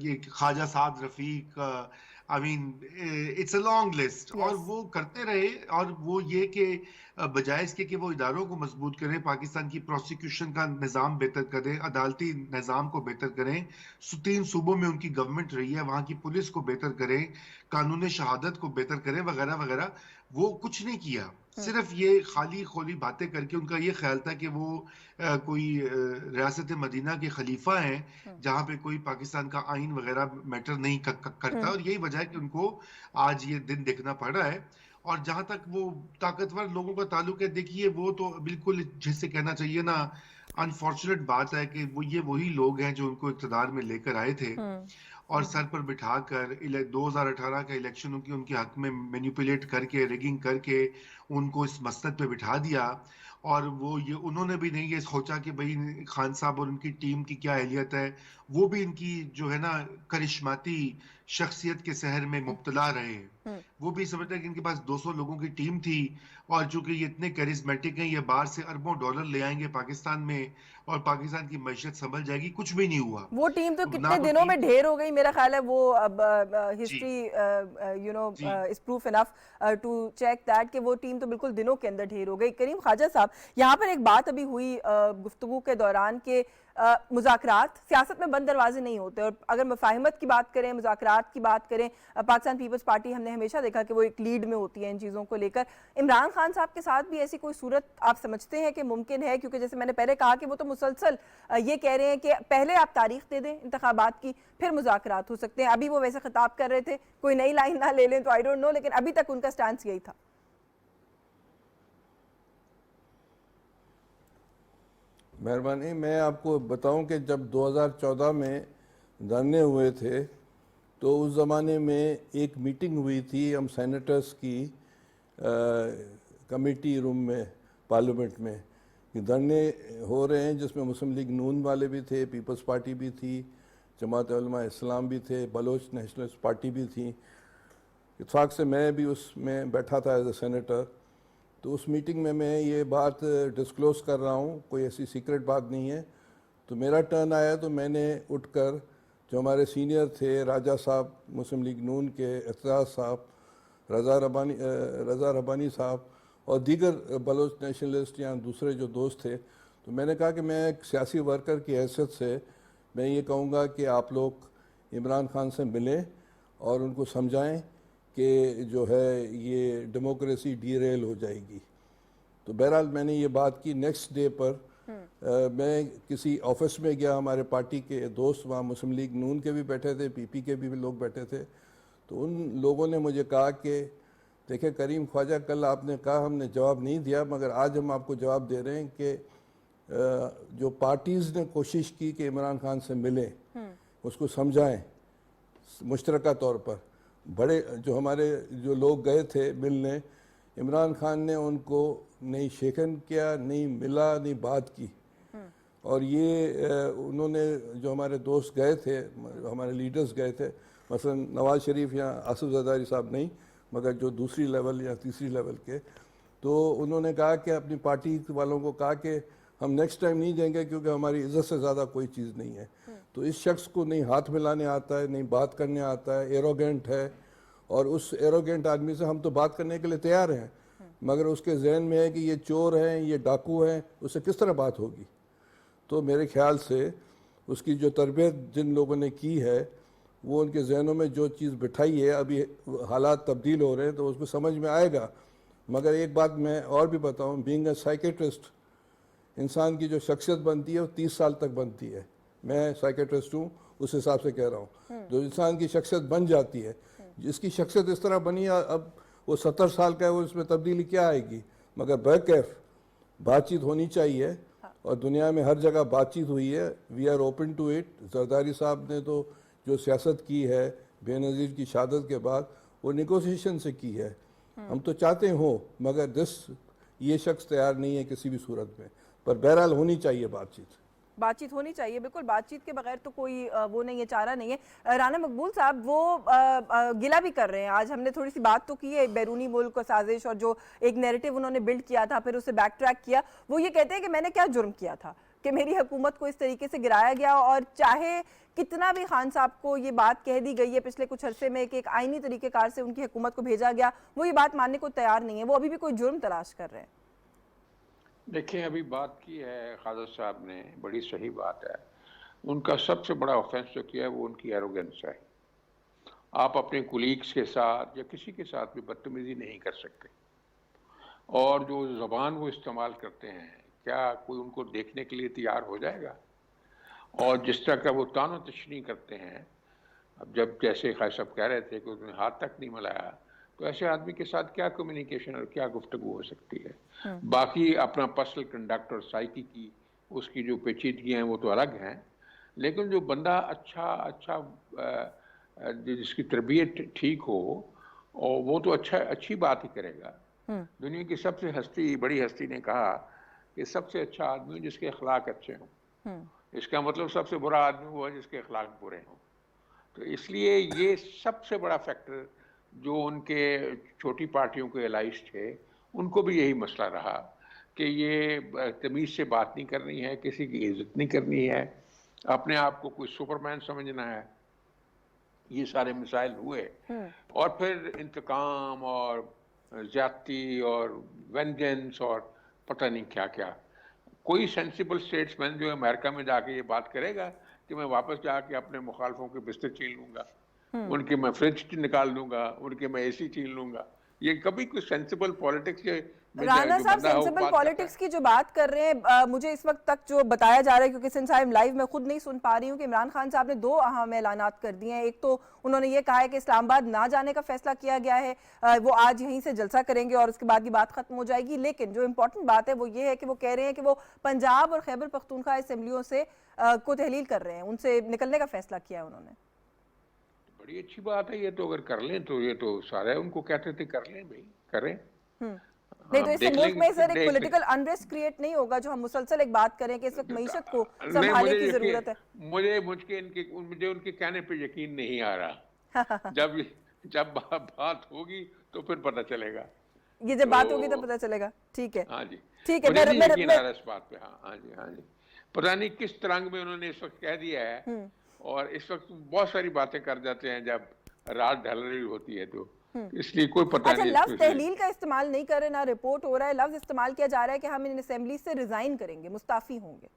ये Khawaja Saad Rafique, I mean it's a long list. और वो करते रहे, और वो ये कि बजाय इसके कि वो इदारों को मजबूत करें, पाकिस्तान की प्रोसिक्यूशन का निज़ाम बेहतर करें, अदालती निज़ाम को बेहतर करें, 3 सूबों में उनकी गवर्नमेंट रही है, वहाँ की पुलिस को बेहतर करें, कानून शहादत को बेहतर करें, वगैरह वगैरह, वो कुछ नहीं किया। सिर्फ ये खाली खोली बातें करके उनका ये ख्याल था कि वो कोई रियासत मदीना के खलीफा हैं जहाँ पे कोई पाकिस्तान का आइन वगैरह मैटर नहीं करता, और यही वजह है कि उनको आज ये दिन देखना पड़ रहा है। और जहां तक वो ताकतवर लोगों का ताल्लुक है, देखिए वो तो बिल्कुल जैसे कहना चाहिए ना, अनफॉर्चुनेट बात है कि वो ये वही लोग हैं जो उनको इक़्तिदार में लेकर आए थे और सर पर बिठाकर 2018 का इलेक्शन उनके हक में मैनिपुलेट करके, रिगिंग करके उनको इस मसनद पे बिठा दिया। और वो ये उन्होंने भी नहीं ये सोचा कि भाई खान साहब और उनकी टीम की क्या अहलियत है, वो भी इनकी जो है ना करिश्माती शख्सियत के शहर में मुब्तला रहे। वो भी समझते हैं कि इनके पास 200 लोगों की टीम थी, और चूंकि ये इतने करिश्मेटिक हैं, ये बाहर से अरबों डॉलर ले आएंगे पाकिस्तान में और पाकिस्तान की मैशत संभल जाएगी। कुछ भी नहीं हुआ। वो टीम तो कितने दिनों में ढेर हो गई, मेरा ख्याल है वो अब history is proof enough to check that कि वो टीम तो बिल्कुल दिनों के अंदर ढेर हो गई। करीम ख्वाजा साहब, यहाँ पर एक बात अभी हुई गुफ्तगू के दौरान के मुज़ाकरात सियासत में बंद दरवाजे नहीं होते, और अगर मुफाहिमत की बात करें, मुज़ाकरात की बात करें, पाकिस्तान पीपल्स पार्टी हमने हमेशा देखा कि वो एक लीड में होती है इन चीज़ों को लेकर। इमरान खान साहब के साथ भी ऐसी कोई सूरत आप समझते हैं कि मुमकिन है? क्योंकि जैसे मैंने पहले कहा कि वो तो मुसलसल ये कह रहे हैं कि पहले आप तारीख दे दें इंतखाबात की, फिर मुज़ाकरात हो सकते हैं। अभी वो वैसे खिताब कर रहे थे, कोई नई लाइन ना ले लें तो आई डोंट नो, लेकिन अभी तक उनका स्टैंड यही था। मेहरबानी, मैं आपको बताऊं कि जब 2014 में धरने हुए थे तो उस ज़माने में एक मीटिंग हुई थी हम सेनेटर्स की कमेटी रूम में पार्लियामेंट में, कि धरने हो रहे हैं जिसमें मुस्लिम लीग नून वाले भी थे, पीपल्स पार्टी भी थी, जमात उलमा इस्लाम भी थे, बलोच नेशनलिस्ट पार्टी भी थी। इत्फाक से मैं भी उसमें बैठा था एज ए सेनेटर। तो उस मीटिंग में मैं ये बात डिस्क्लोज़ कर रहा हूँ, कोई ऐसी सीक्रेट बात नहीं है। तो मेरा टर्न आया तो मैंने उठकर, जो हमारे सीनियर थे, राजा साहब मुस्लिम लीग नून के, एतजाज साहब, रज़ा रब्बानी साहब और दीगर बलोच नेशनलिस्ट या दूसरे जो दोस्त थे, तो मैंने कहा कि मैं एक सियासी वर्कर की हैसियत से मैं ये कहूँगा कि आप लोग इमरान खान से मिलें और उनको समझाएं कि जो है ये डेमोक्रेसी डीरेल हो जाएगी। तो बहरहाल मैंने ये बात की। नेक्स्ट डे पर मैं किसी ऑफिस में गया, हमारे पार्टी के दोस्त वहाँ मुस्लिम लीग नून के भी बैठे थे, पीपी के भी लोग बैठे थे। तो उन लोगों ने मुझे कहा कि देखिए करीम ख्वाजा, कल आपने कहा हमने जवाब नहीं दिया, मगर आज हम आपको जवाब दे रहे हैं कि जो पार्टीज़ ने कोशिश की कि इमरान खान से मिलें, उसको समझाएं मुश्तरका तौर पर। बड़े जो हमारे जो लोग गए थे मिलने, इमरान खान ने उनको नहीं शेकन किया, नहीं मिला, नहीं बात की। और ये उन्होंने, जो हमारे दोस्त गए थे, हमारे लीडर्स गए थे, मसलन नवाज़ शरीफ या आसिफ ज़रदारी साहब नहीं, मगर जो दूसरी लेवल या तीसरी लेवल के, तो उन्होंने कहा कि अपनी पार्टी वालों को कहा कि हम नेक्स्ट टाइम नहीं देंगे क्योंकि हमारी इज़्ज़त से ज़्यादा कोई चीज़ नहीं है। तो इस शख्स को नहीं हाथ मिलाने आता है, नहीं बात करने आता है, एरोगेंट है, और उस एरोगेंट आदमी से हम तो बात करने के लिए तैयार हैं, मगर उसके जहन में है कि ये चोर हैं, ये डाकू हैं, उससे किस तरह बात होगी। तो मेरे ख्याल से उसकी जो तरबियत जिन लोगों ने की है, वो उनके जहनों में जो चीज़ बिठाई है, अभी हालात तब्दील हो रहे हैं तो उसको समझ में आएगा। मगर एक बात मैं और भी बताऊँ, बीइंग अ साइकेट्रिस्ट, इंसान की जो शख्सियत बनती है वो 30 साल तक बनती है। मैं साइकेट्रिस्ट हूँ, उस हिसाब से कह रहा हूँ। जो इंसान की शख्सियत बन जाती है, जिसकी शख्सियत इस तरह बनी, अब वो 70 साल का है, वो इसमें तब्दीली क्या आएगी। मगर बैकैफ बातचीत होनी चाहिए, और दुनिया में हर जगह बातचीत हुई है। We are open to it. Zardari साहब ने तो जो सियासत की है बेनज़ीर की शहादत के बाद, वो निगोसिएशन से की है। हम तो चाहते हो, मगर ये शख्स तैयार नहीं है किसी भी सूरत में। पर बहरहाल होनी चाहिए बातचीत होनी चाहिए, बिल्कुल। बातचीत के बगैर तो कोई वो नहीं है, चारा नहीं है। राना मकबूल साहब, वो गिला भी कर रहे हैं। आज हमने थोड़ी सी बात तो की है बैरूनी मुल्क और साजिश, और जो एक नैरेटिव उन्होंने बिल्ड किया था, फिर उसे बैक ट्रैक किया। वो ये कहते हैं कि मैंने क्या जुर्म किया था कि मेरी हुकूमत को इस तरीके से गिराया गया, और चाहे कितना भी खान साहब को ये बात कह दी गई है पिछले कुछ अरसे में कि एक आईनी तरीकेकार से उनकी हुकूमत को भेजा गया, वो ये बात मानने को तैयार नहीं है। वो अभी भी कोई जुर्म तलाश कर रहे हैं। देखिए, अभी बात की है ख्वाजा साहब ने, बड़ी सही बात है। उनका सबसे बड़ा ऑफेंस जो किया है वो उनकी एरोगेंस है। आप अपने कुलीग्स के साथ या किसी के साथ भी बदतमीजी नहीं कर सकते, और जो ज़बान वो इस्तेमाल करते हैं, क्या कोई उनको देखने के लिए तैयार हो जाएगा। और जिस तरह का वो तानो तशनी करते हैं, अब जब जैसे खान साहब कह रहे थे कि उसने हाथ तक नहीं मिलाया, तो ऐसे आदमी के साथ क्या कम्युनिकेशन और क्या गुफ्तगू हो सकती है। बाकी अपना पर्सनल कंडक्ट और साइकी की उसकी जो पेचीदगियाँ हैं वो तो अलग हैं, लेकिन जो बंदा अच्छा जिसकी तरबियत ठीक हो, और वो तो अच्छी बात ही करेगा। दुनिया की सबसे बड़ी हस्ती ने कहा कि सबसे अच्छा आदमी जिसके अखलाक अच्छे हों। इसका मतलब सबसे बुरा आदमी वो है जिसके अखलाक बुरे हों। तो इसलिए ये सबसे बड़ा फैक्टर जो उनके छोटी पार्टियों के एलाइज थे, उनको भी यही मसला रहा कि ये तमीज़ से बात नहीं करनी है, किसी की इज्जत नहीं करनी है, अपने आप को कोई सुपरमैन समझना है। ये सारे मिसाइल हुए, और फिर इंतकाम और ज्यादती और वेंजेंस और पता नहीं क्या क्या। कोई सेंसिबल स्टेट्समैन जो है अमेरिका में जाके ये बात करेगा कि मैं वापस जाके अपने मुखालफों के बिस्तर छीन लूंगा, उनके मैं फ्रिज निकाल दूंगा, उनके मैं एसी छीन लूंगा? ये कभी कोई सेंसिबल पॉलिटिक्स में राणा जो साहब बंदा है वो सेंसिबल बात करता पॉलिटिक्स है? की जो बात कर रहे हैं, मुझे इस वक्त तक जो बताया जा रहा है, क्योंकि सिंस आई एम लाइव मैं खुद नहीं सुन पा रही हूँ, कि इमरान खान साहब ने दो अहम ऐलानात कर दिए हैं। एक तो उन्होंने ये कहा है कि इस्लामाबाद ना जाने का फैसला किया गया है, वो आज यहीं से जलसा करेंगे और उसके बाद की बात खत्म हो जाएगी। लेकिन जो इंपॉर्टेंट बात है वो ये है कि वो कह रहे हैं कि वो पंजाब और खैबर पख्तूनख्वा असेंबलियों से को तहलील कर रहे हैं, उनसे निकलने का फैसला किया है उन्होंने। बड़ी अच्छी बात है ये तो, अगर कर लें तो ये तो सारे उनको कहते थे कर लें भाई, करें। नहीं तो आप इससे देख मुल्क में सर एक लेंगे पॉलिटिकल अनरेस्ट क्रिएट नहीं होगा, जो हम मुसलसल एक बात करें कि इस वक्त मईशत को नहीं, संभालने की जरूरत है। मुझे उनके कहने पे यकीन नहीं आ रहा। जब जब बात होगी तो फिर पता चलेगा। ये जब बात होगी तो तो पता चलेगा। ठीक है, हाँ जी, ठीक है। मुझे नहीं यकीन आ रहा इस बात पे। हाँ हाँ जी, हाँ जी। पता नहीं किस तरंग में उन्होंने इस वक्त कह दिया है, और इस वक्त बहुत सारी बातें कर जाते हैं जब रात ढल रही होती है, तो इसलिए कोई पता अच्छा, नहीं लफ्ज इसमें से। तहलील का इस्तेमाल नहीं कर रहे, ना रिपोर्ट हो रहा है, लफ्ज इस्तेमाल किया जा रहा है कि हम इन असेंबली से रिजाइन करेंगे, मुस्ताफी होंगे।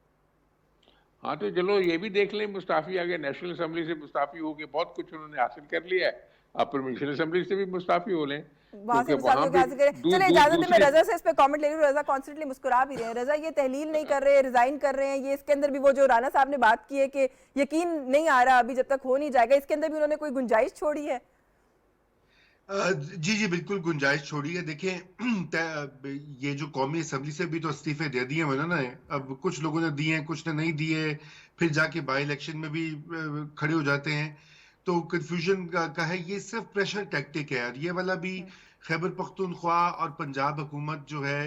हाँ तो चलो ये भी देख लें, मुस्ताफी आ गए, नेशनल असेंबली से मुस्ताफी हो गए, बहुत कुछ उन्होंने हासिल कर लिया है, अब प्रोविंशियल असेंबली से भी मुस्ताफी हो लें, वहां से क्योंकि वहां मुस्ताफी भी हासिल करें। चलिए इजाजत है, मैं दूसरे रजा से इस पे कमेंट ले रही हूँ। रजा कॉन्स्टेंटली मुस्कुरा भी रहे हैं। रजा, ये तहलील नहीं कर रहे, रिजाइन कर रहे हैं, ये इसके अंदर भी वो जो राणा साहब ने बात की है कि यकीन नहीं आ रहा अभी जब तक हो नहीं जाएगा, इसके अंदर भी उन्होंने कोई गुंजाइश छोड़ी है? जी जी बिल्कुल गुंजाइश छोड़ी है। देखिए ये जो कौमी असेंबली से भी तो इस्तीफे दे दिए उन्होंने, अब कुछ लोगों ने दिए हैं, कुछ ने नहीं दिए, फिर जाके बाई इलेक्शन में भी खड़े हो जाते हैं, तो कंफ्यूजन का है। ये सिर्फ प्रेशर टैक्टिक है, और ये वाला भी खैबर पख्तूनख्वा और पंजाब हुकूमत जो है,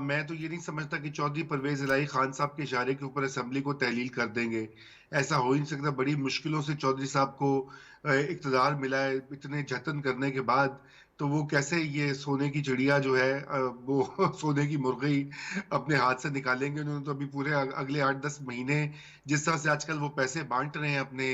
मैं तो ये नहीं समझता कि चौधरी परवेज इलाही खान साहब के इशारे के ऊपर असेंबली को तहलील कर देंगे। ऐसा हो ही नहीं सकता। बड़ी मुश्किलों से चौधरी साहब को इक़्तिदार मिला है, इतने जतन करने के बाद, तो वो कैसे ये सोने की चिड़िया जो है वो सोने की मुर्गी अपने हाथ से निकालेंगे? उन्होंने तो अभी पूरे अगले 8-10 महीने जिस तरह से आजकल वो पैसे बांट रहे हैं अपने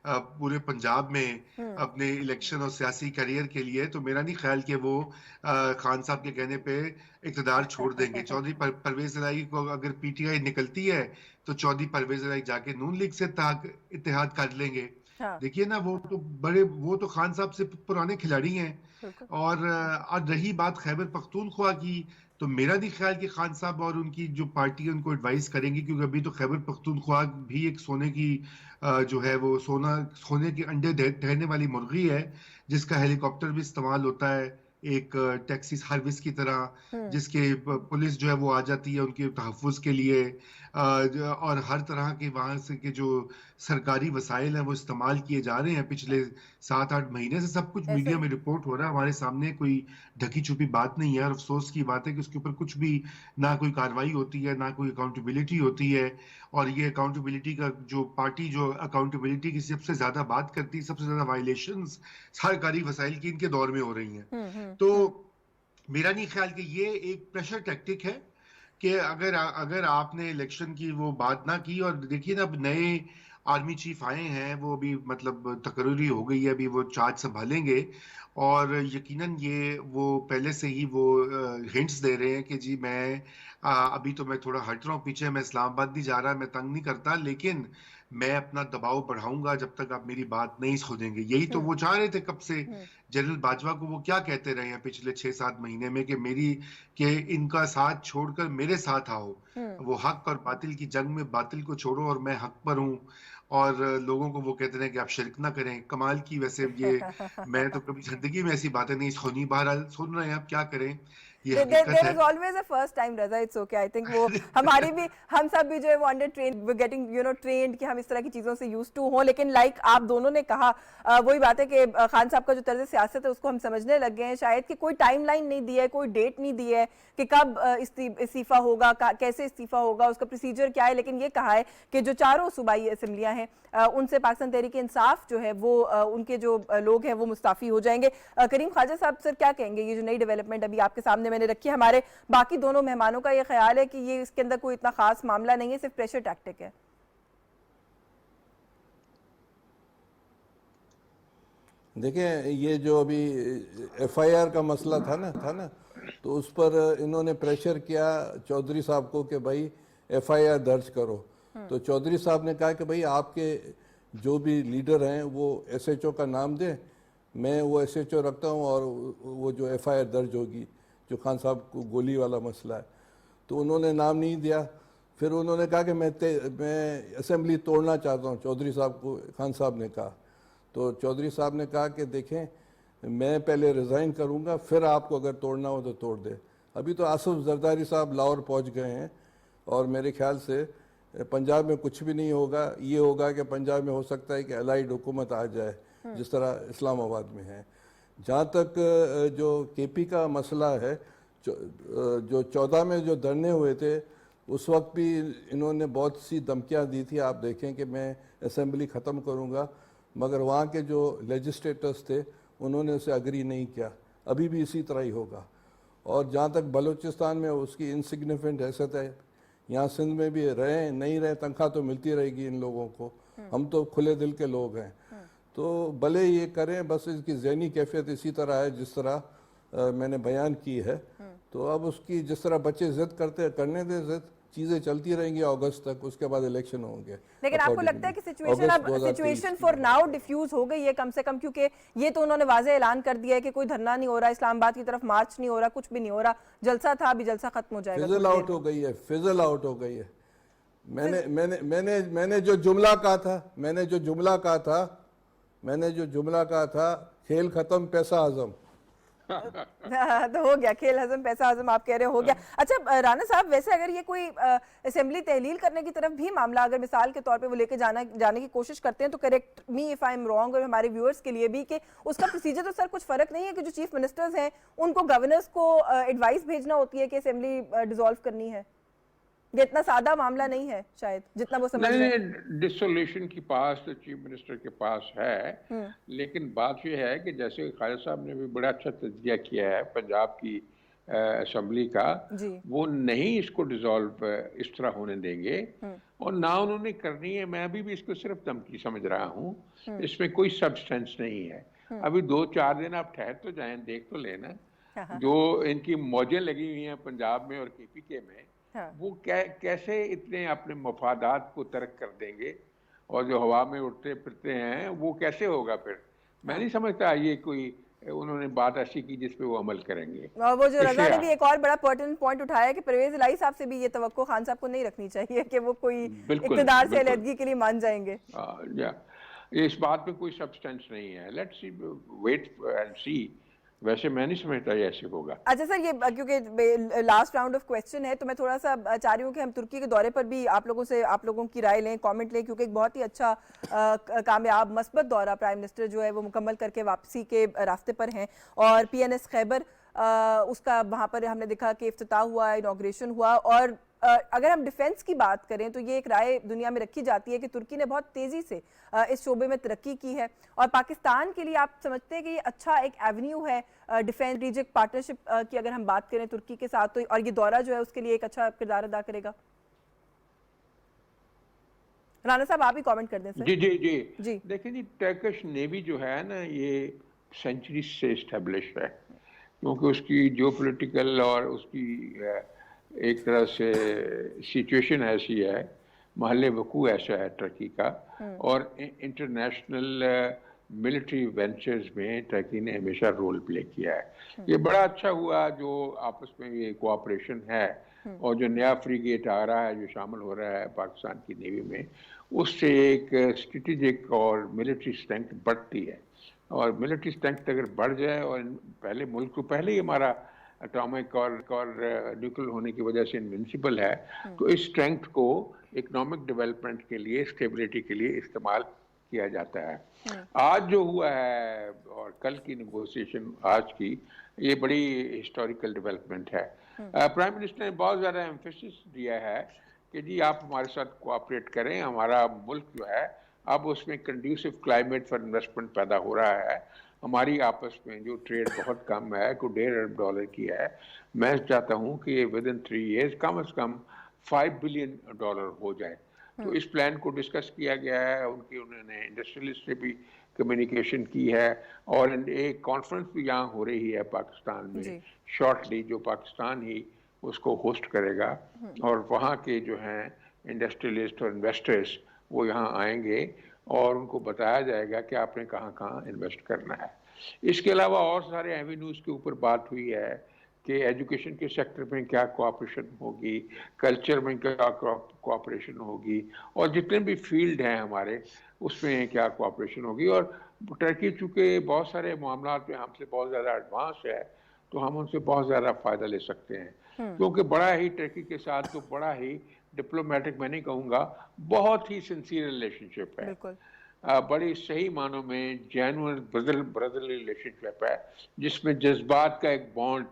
पूरे पंजाब में अपने इलेक्शन और सियासी करियर के लिए, तो मेरा नहीं ख्याल कि वो खान साहब के कहने पे इक़्तिदार छोड़ देंगे। चौधरी परवेज इलाही को अगर पीटीआई निकलती है तो चौधरी परवेज इलाही जाके नून लीग से इत्तेहाद कर लेंगे। हाँ, देखिए ना, वो तो खान साहब से पुराने खिलाड़ी हैं। बिल्कुल। और रही बात खैबर पख्तूनख्वा की, तो मेरा नहीं ख्याल कि खान साहब और उनकी जो पार्टी है उनको एडवाइस करेंगी, क्योंकि अभी तो खैबर पख्तूनख्वा भी एक सोने की जो है वो सोने के अंडे देने वाली मुर्गी है, जिसका हेलीकॉप्टर भी इस्तेमाल होता है एक टैक्सी सर्विस की तरह, जिसके पुलिस जो है वो आ जाती है उनके तहफ़्फ़ुज़ के लिए, और हर तरह के वहाँ से के जो सरकारी वसाइल हैं वो इस्तेमाल किए जा रहे हैं पिछले 7-8 महीने से। सब कुछ ऐसे मीडिया में रिपोर्ट हो रहा है हमारे सामने, कोई ढकी छुपी बात नहीं है। और अफसोस की बात है कि उसके ऊपर कुछ भी ना कोई कार्रवाई होती है, ना कोई अकाउंटेबिलिटी होती है। और ये अकाउंटेबिलिटी का जो पार्टी जो अकाउंटेबिलिटी की सबसे ज्यादा बात करती है, सबसे ज्यादा वायलेशंस सरकारी वसाइल की इनके दौर में हो रही हैं। तो मेरा नहीं ख्याल कि ये एक प्रेशर टैक्टिक है कि अगर आपने इलेक्शन की वो बात ना की, और देखिए ना अब नए आर्मी चीफ आए हैं, वो अभी मतलब तकरीरी हो गई है, अभी वो चार्ज संभालेंगे, और यकीनन ये वो पहले से ही वो हिंट्स दे रहे हैं कि जी मैं अभी तो मैं थोड़ा हट रहा हूँ पीछे, मैं इस्लामाबाद नहीं जा रहा, मैं तंग नहीं करता, लेकिन मैं अपना दबाव बढ़ाऊंगा जब तक आप मेरी बात नहीं सुनेंगे। यही तो वो चाह रहे थे कब से। जनरल बाजवा को वो क्या कहते रहे हैं पिछले 6-7 महीने में कि इनका साथ छोड़कर मेरे साथ आओ, वो हक और बातिल की जंग में बातिल को छोड़ो और मैं हक पर हूँ, और लोगों को वो कहते रहे कि आप शिरक ना करें। कमाल की, वैसे ये मैं तो कभी जिंदगी में ऐसी बातें नहीं सुनी, बहरहाल सुन रहे हैं, आप क्या करें, ये हकीकत There है। is always a first time, Raza, it's okay. I think वो हमारी भी, हम सब भी जो है वो अंडर ट्रेन, गेटिंग ट्रेंड कि हम इस तरह की चीज़ों से यूज टू हों। लेकिन लाइक आप दोनों ने कहा, वही बात है कि खान साहब का जो तर्ज सियासत है उसको हम समझने लग गए हैं शायद, कि कोई टाइमलाइन नहीं दी है, कोई डेट नहीं दी है कि कब इस्तीफा होगा, कैसे इस्तीफा होगा, उसका प्रोसीजर क्या है। लेकिन ये कहा है कि जो चारों सूबाई असम्बलियाँ हैं उनसे पाकिस्तान तहरीक इंसाफ जो है वो उनके जो लोग हैं वो मुस्ताफ़ी हो जाएंगे। करीम ख्वाजा साहब सर क्या कहेंगे, ये जो नई डेवलपमेंट अभी आपके सामने मैंने रखी है, हमारे बाकी दोनों मेहमानों का ये ख्याल है कि ये इसके अंदर कोई इतना खास मामला नहीं है, सिर्फ प्रेशर टैक्टिक है? देखें, ये जो अभी एफआईआर का मसला था ना, तो उस पर इन्होंने प्रेशर किया चौधरी साहब को कि भाई एफआईआर दर्ज करो। तो चौधरी साहब ने कहा कि भाई आपके जो भी लीडर हैं वो एसएचओ का नाम दें, मैं वो एसएचओ रखता हूँ और वो जो एफआईआर दर्ज होगी, जो खान साहब को गोली वाला मसला है। तो उन्होंने नाम नहीं दिया। फिर उन्होंने कहा कि मैं असेंबली तोड़ना चाहता हूँ, चौधरी साहब को खान साहब ने कहा। तो चौधरी साहब ने कहा कि देखें, मैं पहले रिज़ाइन करूंगा, फिर आपको अगर तोड़ना हो तो तोड़ दे। अभी तो आसिफ जरदारी साहब लाहौर पहुंच गए हैं और मेरे ख्याल से पंजाब में कुछ भी नहीं होगा। ये होगा कि पंजाब में हो सकता है कि अलाइड हुकूमत आ जाए, जिस तरह इस्लामाबाद में है। जहाँ तक जो केपी का मसला है, जो 14 में जो धरने हुए थे, उस वक्त भी इन्होंने बहुत सी धमकियाँ दी थी। आप देखें कि मैं असेंबली ख़त्म करूँगा, मगर वहाँ के जो लेजिस्लेटर्स थे उन्होंने उसे अग्री नहीं किया। अभी भी इसी तरह ही होगा। और जहाँ तक बलूचिस्तान में उसकी इनसिग्निफिकेंट हैसियत है, यहाँ सिंध में भी रहे नहीं रहे, तनख्वाह तो मिलती रहेगी इन लोगों को। हम तो खुले दिल के लोग हैं, तो भले ये करें, बस इसकी ज़हनी कैफियत इसी तरह है जिस तरह मैंने बयान की है। तो अब उसकी जिस तरह बच्चे जिद करने दें जिद, चीज़ें चलती रहेंगी अगस्त तक, उसके बाद इलेक्शन होंगे। लेकिन आपको लगता है कि सिचुएशन फॉर नाउ डिफ्यूज हो गई है कम से कम, क्योंकि ये तो उन्होंने वाज़े ऐलान कर दिया है कि कोई धरना नहीं हो रहा, इस्लामाबाद की तरफ मार्च नहीं हो रहा, कुछ भी नहीं हो रहा, जलसा था अभी जलसा खत्म हो जाएगा। फिजल आउट हो गई है, फिजल आउट हो गई है। मैंने जो जुमला कहा था, खेल खत्म पैसा हजम। तो हो गया खेल हजम पैसा हजम, आप कह रहे हो गया। अच्छा राणा साहब, वैसे अगर ये कोई असेंबली तहलील करने की तरफ भी मामला अगर मिसाल के तौर पे वो लेके जाने की कोशिश करते हैं, तो correct me if I am wrong, और हमारे व्यूअर्स के लिए भी, कि उसका प्रोसीजर तो सर कुछ फर्क नहीं है कि जो चीफ मिनिस्टर्स हैं उनको गवर्नर्स को एडवाइस भेजना होती है कि असेंबली डिसॉल्व करनी है। ये इतना सादा मामला नहीं है शायद जितना वो समझ रहे हैं। डिसोल्यूशन की पास तो चीफ मिनिस्टर के पास है, लेकिन बात यह है कि जैसे खालिद साहब ने भी बड़ा अच्छा तज्जिया किया है पंजाब की असेंबली का, वो नहीं इसको डिसॉल्व इस तरह होने देंगे और ना उन्होंने करनी है। मैं अभी भी इसको सिर्फ धमकी समझ रहा हूँ, इसमें कोई सब्सटेंस नहीं है। अभी 2-4 दिन आप ठहर तो जाएं, देख तो लेना। जो इनकी मौजें लगी हुई हैं पंजाब में और केपीके में, वो कैसे इतने अपने मफादात को तर्क कर देंगे, और जो हवा में उड़ते फिरते हैं वो कैसे होगा फिर। मैं नहीं समझता ये कोई उन्होंने बात ऐसी की जिस पे वो अमल करेंगे। और वो जो रजा ने भी एक और बड़ा पर्टिनेंट पॉइंट उठाया कि परवेज इलाही साहब से भी ये तवक्को खान साहब को नहीं रखनी चाहिए कि वो कोई इक्तिदार से अलहदगी के लिए मान जाएंगे। इस बात में कोई सब्सटेंस नहीं है। लेट्स सी, वेट एंड सी। वैसे मैं नहीं समझता ये ऐसे होगा। अच्छा सर, ये क्योंकि लास्ट राउंड ऑफ क्वेश्चन है, तो मैं थोड़ा सा चाह रही हूँ कि हम तुर्की के दौरे पर भी आप लोगों की राय लें, कमेंट लें, क्योंकि एक बहुत ही अच्छा कामयाब मस्बत दौरा प्राइम मिनिस्टर जो है वो मुकम्मल करके वापसी के रास्ते पर हैं। और PNS खैबर उसका वहाँ पर हमने देखा कि इफ्तिताह हुआ, इनॉग्रेशन हुआ। और अगर हम डिफेंस की बात करें तो ये एक राय दुनिया में रखी जाती है कि तुर्की ने बहुत तेज़ी से इस शोबे में तरक्की की है, और पाकिस्तान के लिए आप समझते हैं कि ये अच्छा एक एवेन्यू है डिफेंस स्ट्रेटेजिक पार्टनरशिप की अगर हम बात करें तुर्की के साथ, तो और ये दौरा जो है उसके लिए एक अच्छा किरदार अदा करेगा। राणा साहब आप ही कमेंट कर दें सर। जी। देखिए जी, टर्किश नेवी जो है ना, ये सेंचुरी से इस्टेब्लिश है, क्योंकि उसकी जो पॉलिटिकल और उसकी एक तरह से सिचुएशन ऐसी है, महल वकू ऐसा है टर्की का, और इंटरनेशनल मिलिट्री वेंचर्स में टर्की ने हमेशा रोल प्ले किया है। ये बड़ा अच्छा हुआ जो आपस में ये कोऑपरेशन है, और जो नया फ्रीगेट आ रहा है जो शामिल हो रहा है पाकिस्तान की नेवी में, उससे एक स्ट्रेटेजिक और मिलिट्री स्ट्रेंथ बढ़ती है। और मिलिट्री स्ट्रेंथ अगर बढ़ जाए, और पहले मुल्क को पहले ही हमारा एटॉमिक और न्यूक्लियर होने की वजह से इनविंसिबल है, तो इस स्ट्रेंथ को इकोनॉमिक डेवलपमेंट के लिए, स्टेबिलिटी के लिए इस्तेमाल किया जाता है। आज जो हुआ है और कल की नेगोशिएशन आज की, ये बड़ी हिस्टोरिकल डेवलपमेंट है। प्राइम मिनिस्टर ने बहुत ज़्यादा एम्फेसिस दिया है कि जी आप हमारे साथ कोऑपरेट करें, हमारा मुल्क जो है अब उसमें कंड्यूसिव क्लाइमेट फॉर इन्वेस्टमेंट पैदा हो रहा है। हमारी आपस में जो ट्रेड बहुत कम है, को $1.5 अरब की है, मैं चाहता हूँ कि विद इन 3 years कम से कम $5 बिलियन हो जाए। तो इस प्लान को डिस्कस किया गया है, उन्होंने इंडस्ट्रियलिस्ट से भी कम्युनिकेशन की है, और एक कॉन्फ्रेंस भी यहाँ हो रही है पाकिस्तान में शॉर्टली, जो पाकिस्तान ही उसको होस्ट करेगा, और वहाँ के जो हैं इंडस्ट्रियलिस्ट और इन्वेस्टर्स वो यहाँ आएंगे और उनको बताया जाएगा कि आपने कहाँ कहाँ इन्वेस्ट करना है। इसके अलावा और सारे एवेन्यूज़ के ऊपर बात हुई है कि एजुकेशन के सेक्टर में क्या कोऑपरेशन होगी, कल्चर में क्या कोऑपरेशन होगी, और जितने भी फील्ड हैं हमारे उसमें क्या कोऑपरेशन होगी। और टर्की चूँकि बहुत सारे मामलात में हमसे बहुत ज़्यादा एडवांस है, तो हम उनसे बहुत ज़्यादा फ़ायदा ले सकते हैं, क्योंकि बड़ा ही टर्की के साथ तो बड़ा ही डिप्लोमेटिक, मैं नहीं कहूँगा, बहुत ही सिंसियर रिलेशनशिप है। बड़ी सही मानों में जेन्युइन ब्रदरली रिलेशनशिप है, जिसमें जज्बात का एक बॉन्ड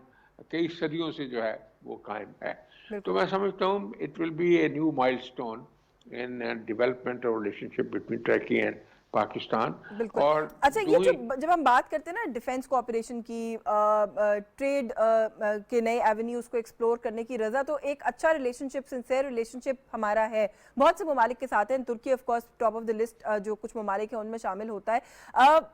कई सदियों से जो है वो कायम है। तो मैं समझता हूँ it will be a new milestone in development of relationship between Turkey and Pakistan. और अच्छा, ये जब हम बात करते हैं ना डिफेंस कोऑपरेशन की, ट्रेड के नए एवेन्यूज को एक्सप्लोर करने की रजा, तो एक अच्छा रिलेशनशिप, सिंसियर रिलेशनशिप हमारा है बहुत से ममालिक के साथ है। तुर्की of course top of the list, जो कुछ ममालिक हैं उनमें शामिल होता है।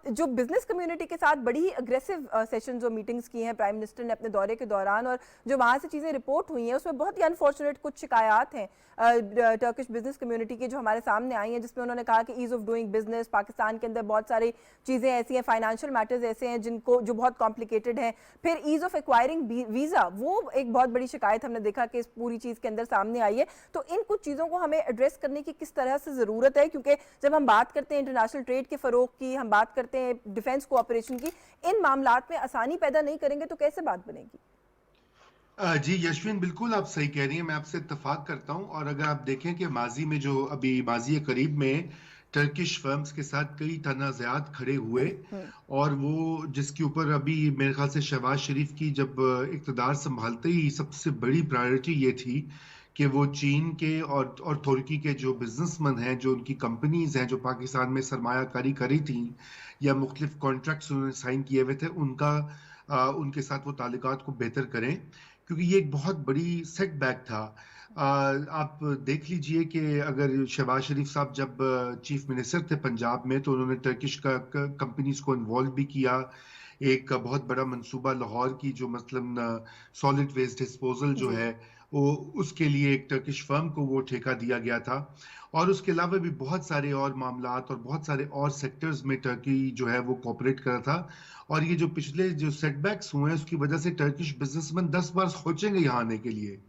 जो बिजनेस कम्युनिटी के साथ बड़ी ही अग्रेसिव सेशंस और मीटिंग्स की हैं प्राइम मिनिस्टर ने अपने दौरे के दौरान, और जो वहाँ से चीज़ें रिपोर्ट हुई हैं उसमें बहुत ही अनफॉर्चुनेट कुछ शिकायत हैं टर्किश बिजनेस कम्युनिटी की जो हमारे सामने आई हैं, जिसमें उन्होंने कहा कि ease of doing business, Pakistan के अंदर बहुत सारी चीज़ें ऐसी हैं, फाइनेंशियल मैटर्स ऐसे हैं जिनको जो बहुत कॉम्प्लिकेटेड हैं। फिर ईज ऑफ एक्वायरिंग वीज़ा, वो एक बहुत बड़ी शिकायत हमने देखा कि इस पूरी चीज़ के अंदर सामने आई है। तो इन कुछ चीज़ों को हमें एड्रेस करने की किस तरह से ज़रूरत है, क्योंकि जब हम बात करते हैं इंटरनेशनल ट्रेड के फ़रोग की, हम बात करते हैं डिफेंस कोऑपरेशन की, इन मामलात में आसानी पैदा नहीं करेंगे तो कैसे बात बनेगी? जी यशविन, बिल्कुल आप सही कह रही हैं, मैं आपसे इत्तेफाक करता हूं। और अगर आप देखें कि माजी में जो अभी माजी करीब में टर्किश फर्म्स के साथ कई तनाज़ात खड़े हुए, और वो जिसके ऊपर अभी मेरे ख्याल से शहबाज शरीफ की जब इक़्तिदार संभालते ही सबसे बड़ी प्रायोरिटी ये थी कि वो चीन के और तुर्की के जो बिजनेसमैन हैं, जो उनकी कंपनीज हैं जो पाकिस्तान में सरमायाकारी करी थी या मुख्तलिफ कॉन्ट्रैक्ट्स उन्होंने साइन किए हुए थे, उनके साथ वो ताल्लुकात को बेहतर करें, क्योंकि ये एक बहुत बड़ी सेटबैक था। आप देख लीजिए कि अगर शहबाज शरीफ साहब जब चीफ मिनिस्टर थे पंजाब में, तो उन्होंने टर्किश कंपनीज को इन्वॉल्व भी किया। एक बहुत बड़ा मंसूबा लाहौर की जो मसलन सॉलिड वेस्ट डिस्पोजल जो है वो, उसके लिए एक टर्किश फर्म को वो ठेका दिया गया था। और उसके अलावा भी बहुत सारे और मामलात और बहुत सारे और सेक्टर्स में टर्की जो है वो कोऑपरेट कर रहा था। और ये जो पिछले जो सेटबैक्स हुए हैं उसकी वजह से टर्किश बिजनेसमैन 10 बार सोचेंगे यहाँ आने के लिए।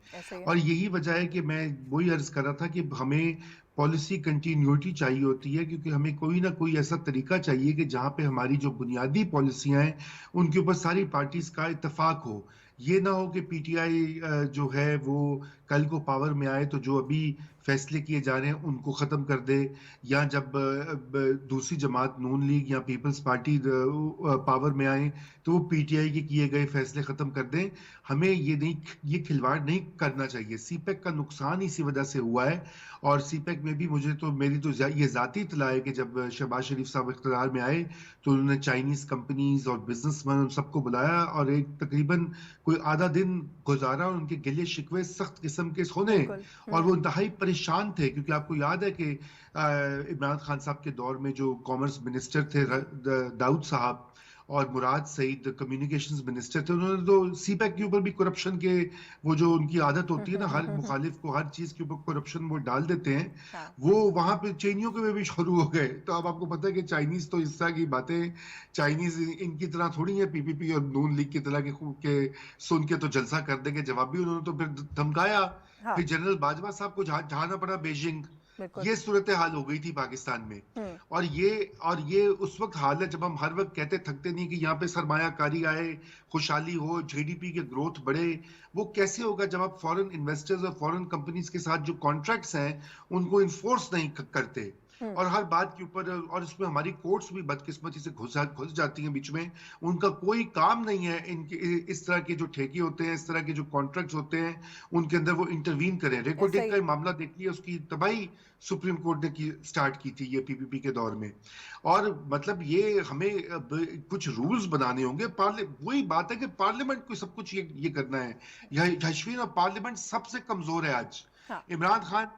और यही वजह है कि मैं वही अर्ज कर रहा था कि हमें पॉलिसी कंटिन्यूटी चाहिए होती है, क्योंकि हमें कोई ना कोई ऐसा तरीका चाहिए कि जहाँ पे हमारी जो बुनियादी पॉलिसियाँ हैं उनके ऊपर सारी पार्टीज का इत्तेफाक हो। ये ना हो कि पीटीआई जो है वो कल को पावर में आए तो जो अभी फैसले किए जा रहे हैं उनको ख़त्म कर दे, या जब दूसरी जमात नून लीग या पीपल्स पार्टी पावर में आए तो वो पीटीआई के किए गए फैसले ख़त्म कर दें। हमें ये खिलवाड़ नहीं करना चाहिए। सीपेक का नुकसान इसी वजह से हुआ है। और सीपेक में भी मेरी तो ये ज़ाती इत्तला है कि जब शहबाज शरीफ साहब इख्तियार में आए तो उन्होंने चाइनीज़ कंपनीज और बिजनेसमैन उन सबको बुलाया और एक तकरीबन कोई आधा दिन गुजारा और उनके गिले शिकवे सख्त किस्म के होने, और वो इंतहाई परेशान थे, क्योंकि आपको याद है कि इमरान खान साहब के दौर में जो कॉमर्स मिनिस्टर थे दाऊद साहब और मुराद सईद कम्युनिकेशंस मिनिस्टर थे, उन्होंने तो सीपैक के ऊपर भी करप्शन के, वो जो उनकी आदत होती है ना हर मुखालिफ को हर चीज के ऊपर करप्शन वो डाल देते हैं, वो वहां पे चीनियों के में भी शुरू हो गए। तो अब आपको पता है कि चाइनीज तो इस तरह की बातें, चाइनीज इनकी तरह थोड़ी है पीपीपी और नून लीग की तरह के सुन के तो जलसा कर देंगे। जवाब भी उन्होंने तो फिर धमकाया। फिर जनरल बाजवा साहब को जाना पड़ा बीजिंग। ये सूरत हाल हो गई थी पाकिस्तान में। और ये उस वक्त हाल है जब हम हर वक्त कहते थकते नहीं कि यहाँ पे सरमायाकारी आए, खुशहाली हो, जीडीपी के ग्रोथ बढ़े। वो कैसे होगा जब आप फॉरेन इन्वेस्टर्स और फॉरेन कंपनीज के साथ जो कॉन्ट्रैक्ट्स हैं उनको इन्फोर्स नहीं करते, और हर बात के ऊपर, और इसमें हमारी कोर्ट्स भी बदकिस्मती से घुस जाती हैं बीच में। उनका कोई काम नहीं है इनके इस तरह के जो ठेके होते हैं, इस तरह के जो कॉन्ट्रैक्ट्स होते हैं उनके अंदर वो इंटरवीन करें। रेकोटेक का मामला देख लिया, उसकी तबाही सुप्रीम कोर्ट ने स्टार्ट की थी ये पीपीपी के दौर में। और मतलब ये हमें कुछ रूल्स बनाने होंगे। वही बात है कि पार्लियामेंट को सब कुछ ये करना है। यशवीन, और पार्लियामेंट सबसे कमजोर है आज। इमरान खान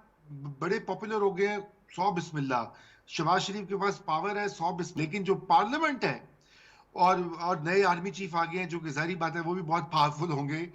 बड़े पॉपुलर हो गए, 100 बिस्मिल्लाह। शहबाज शरीफ के पास पावर है 100, लेकिन जो पार्लियामेंट है और नए आर्मी चीफ आ गए हैं जो कि जाहिर बात है वो भी बहुत पावरफुल होंगे।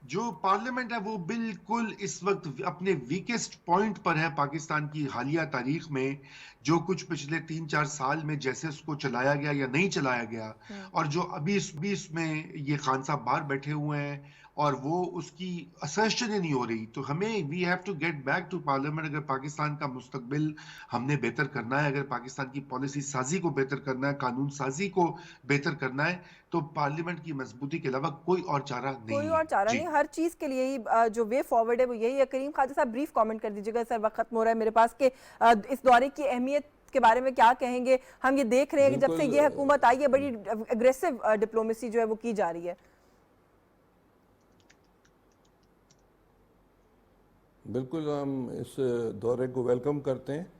जो पार्लियामेंट है वो बिल्कुल इस वक्त अपने वीकेस्ट पॉइंट पर है पाकिस्तान की हालिया तारीख में। जो कुछ पिछले 3-4 साल में जैसे उसको चलाया गया या नहीं चलाया गया, और जो अभी इसमें ये खान साहब बाहर बैठे हुए हैं और वो उसकी असर्शन ही नहीं हो रही। तो हमें we have to get back to parliament. अगर पाकिस्तान का मुस्तकबिल हमने बेहतर करना है, अगर पाकिस्तान की पॉलिसी साजी को बेहतर करना है, कानून साजी को बेहतर करना है, तो पार्लियामेंट की मजबूती के अलावा कोई और चारा नहीं कोई है। और चारा जी। नहीं, हर चीज़ के लिए ही जो वे फॉरवर्ड है वो यही है। करीम ख्वाजा साहब ब्रीफ कमेंट कर दीजिएगा, सर वक्त खत्म हो रहा है मेरे पास, के इस दौरे की अहमियत के बारे में क्या कहेंगे? हम ये देख रहे हैं कि जब से ये हुकूमत आई है बड़ी एग्रेसिव डिप्लोमेसी जो है वो की जा रही है। बिल्कुल हम इस दौरे को वेलकम करते हैं,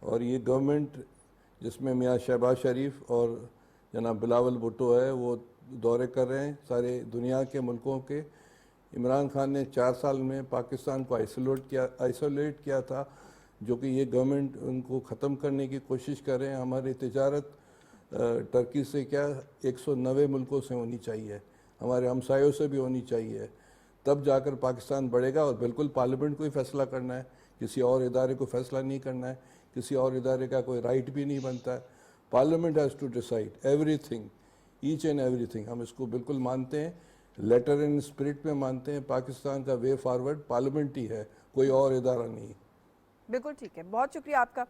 और ये गवर्नमेंट जिसमें मियाँ शहबाज शरीफ और जनाब बिलावल भुट्टो है वो दौरे कर रहे हैं सारे दुनिया के मुल्कों के। इमरान खान ने 4 साल में पाकिस्तान को आइसोलेट किया था, जो कि ये गवर्नमेंट उनको ख़त्म करने की कोशिश कर रहे हैं। हमारी तिजारत टर्की से क्या 190 मुल्कों से होनी चाहिए, हमारे हमसायों से भी होनी चाहिए, तब जाकर पाकिस्तान बढ़ेगा। और बिल्कुल पार्लियामेंट को ही फैसला करना है, किसी और इदारे को फैसला नहीं करना है, किसी और इदारे का कोई राइट भी नहीं बनता है। Parliament has to decide everything, each and everything. हम इसको बिल्कुल मानते हैं, लेटर एंड स्पिरिट में मानते हैं। पाकिस्तान का वे फॉरवर्ड पार्लियामेंट ही है, कोई और इदारा नहीं। बिल्कुल ठीक है, बहुत शुक्रिया आपका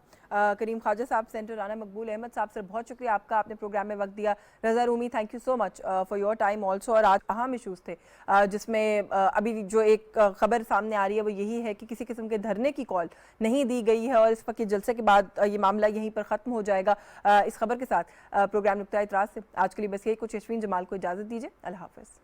करीम ख्वाजा साहब, सेंटर राना मकबूल अहमद साहब सर, बहुत शुक्रिया आपका, आपने प्रोग्राम में वक्त दिया। Raza Rumi, thank you so much for your time also. और आज अहम इशूज़ थे जिसमें अभी जो एक खबर सामने आ रही है वो यही है कि किसी किस्म के धरने की कॉल नहीं दी गई है, और इस वक्त जलसे के बाद ये मामला यहीं पर ख़त्म हो जाएगा। इस खबर के साथ प्रोग्राम नुक्ता इतराज़ से आज के लिए बस यही कुछ। यशवीन जमाल को इजाज़त दीजिए, अल्लाह हाफ़िज़।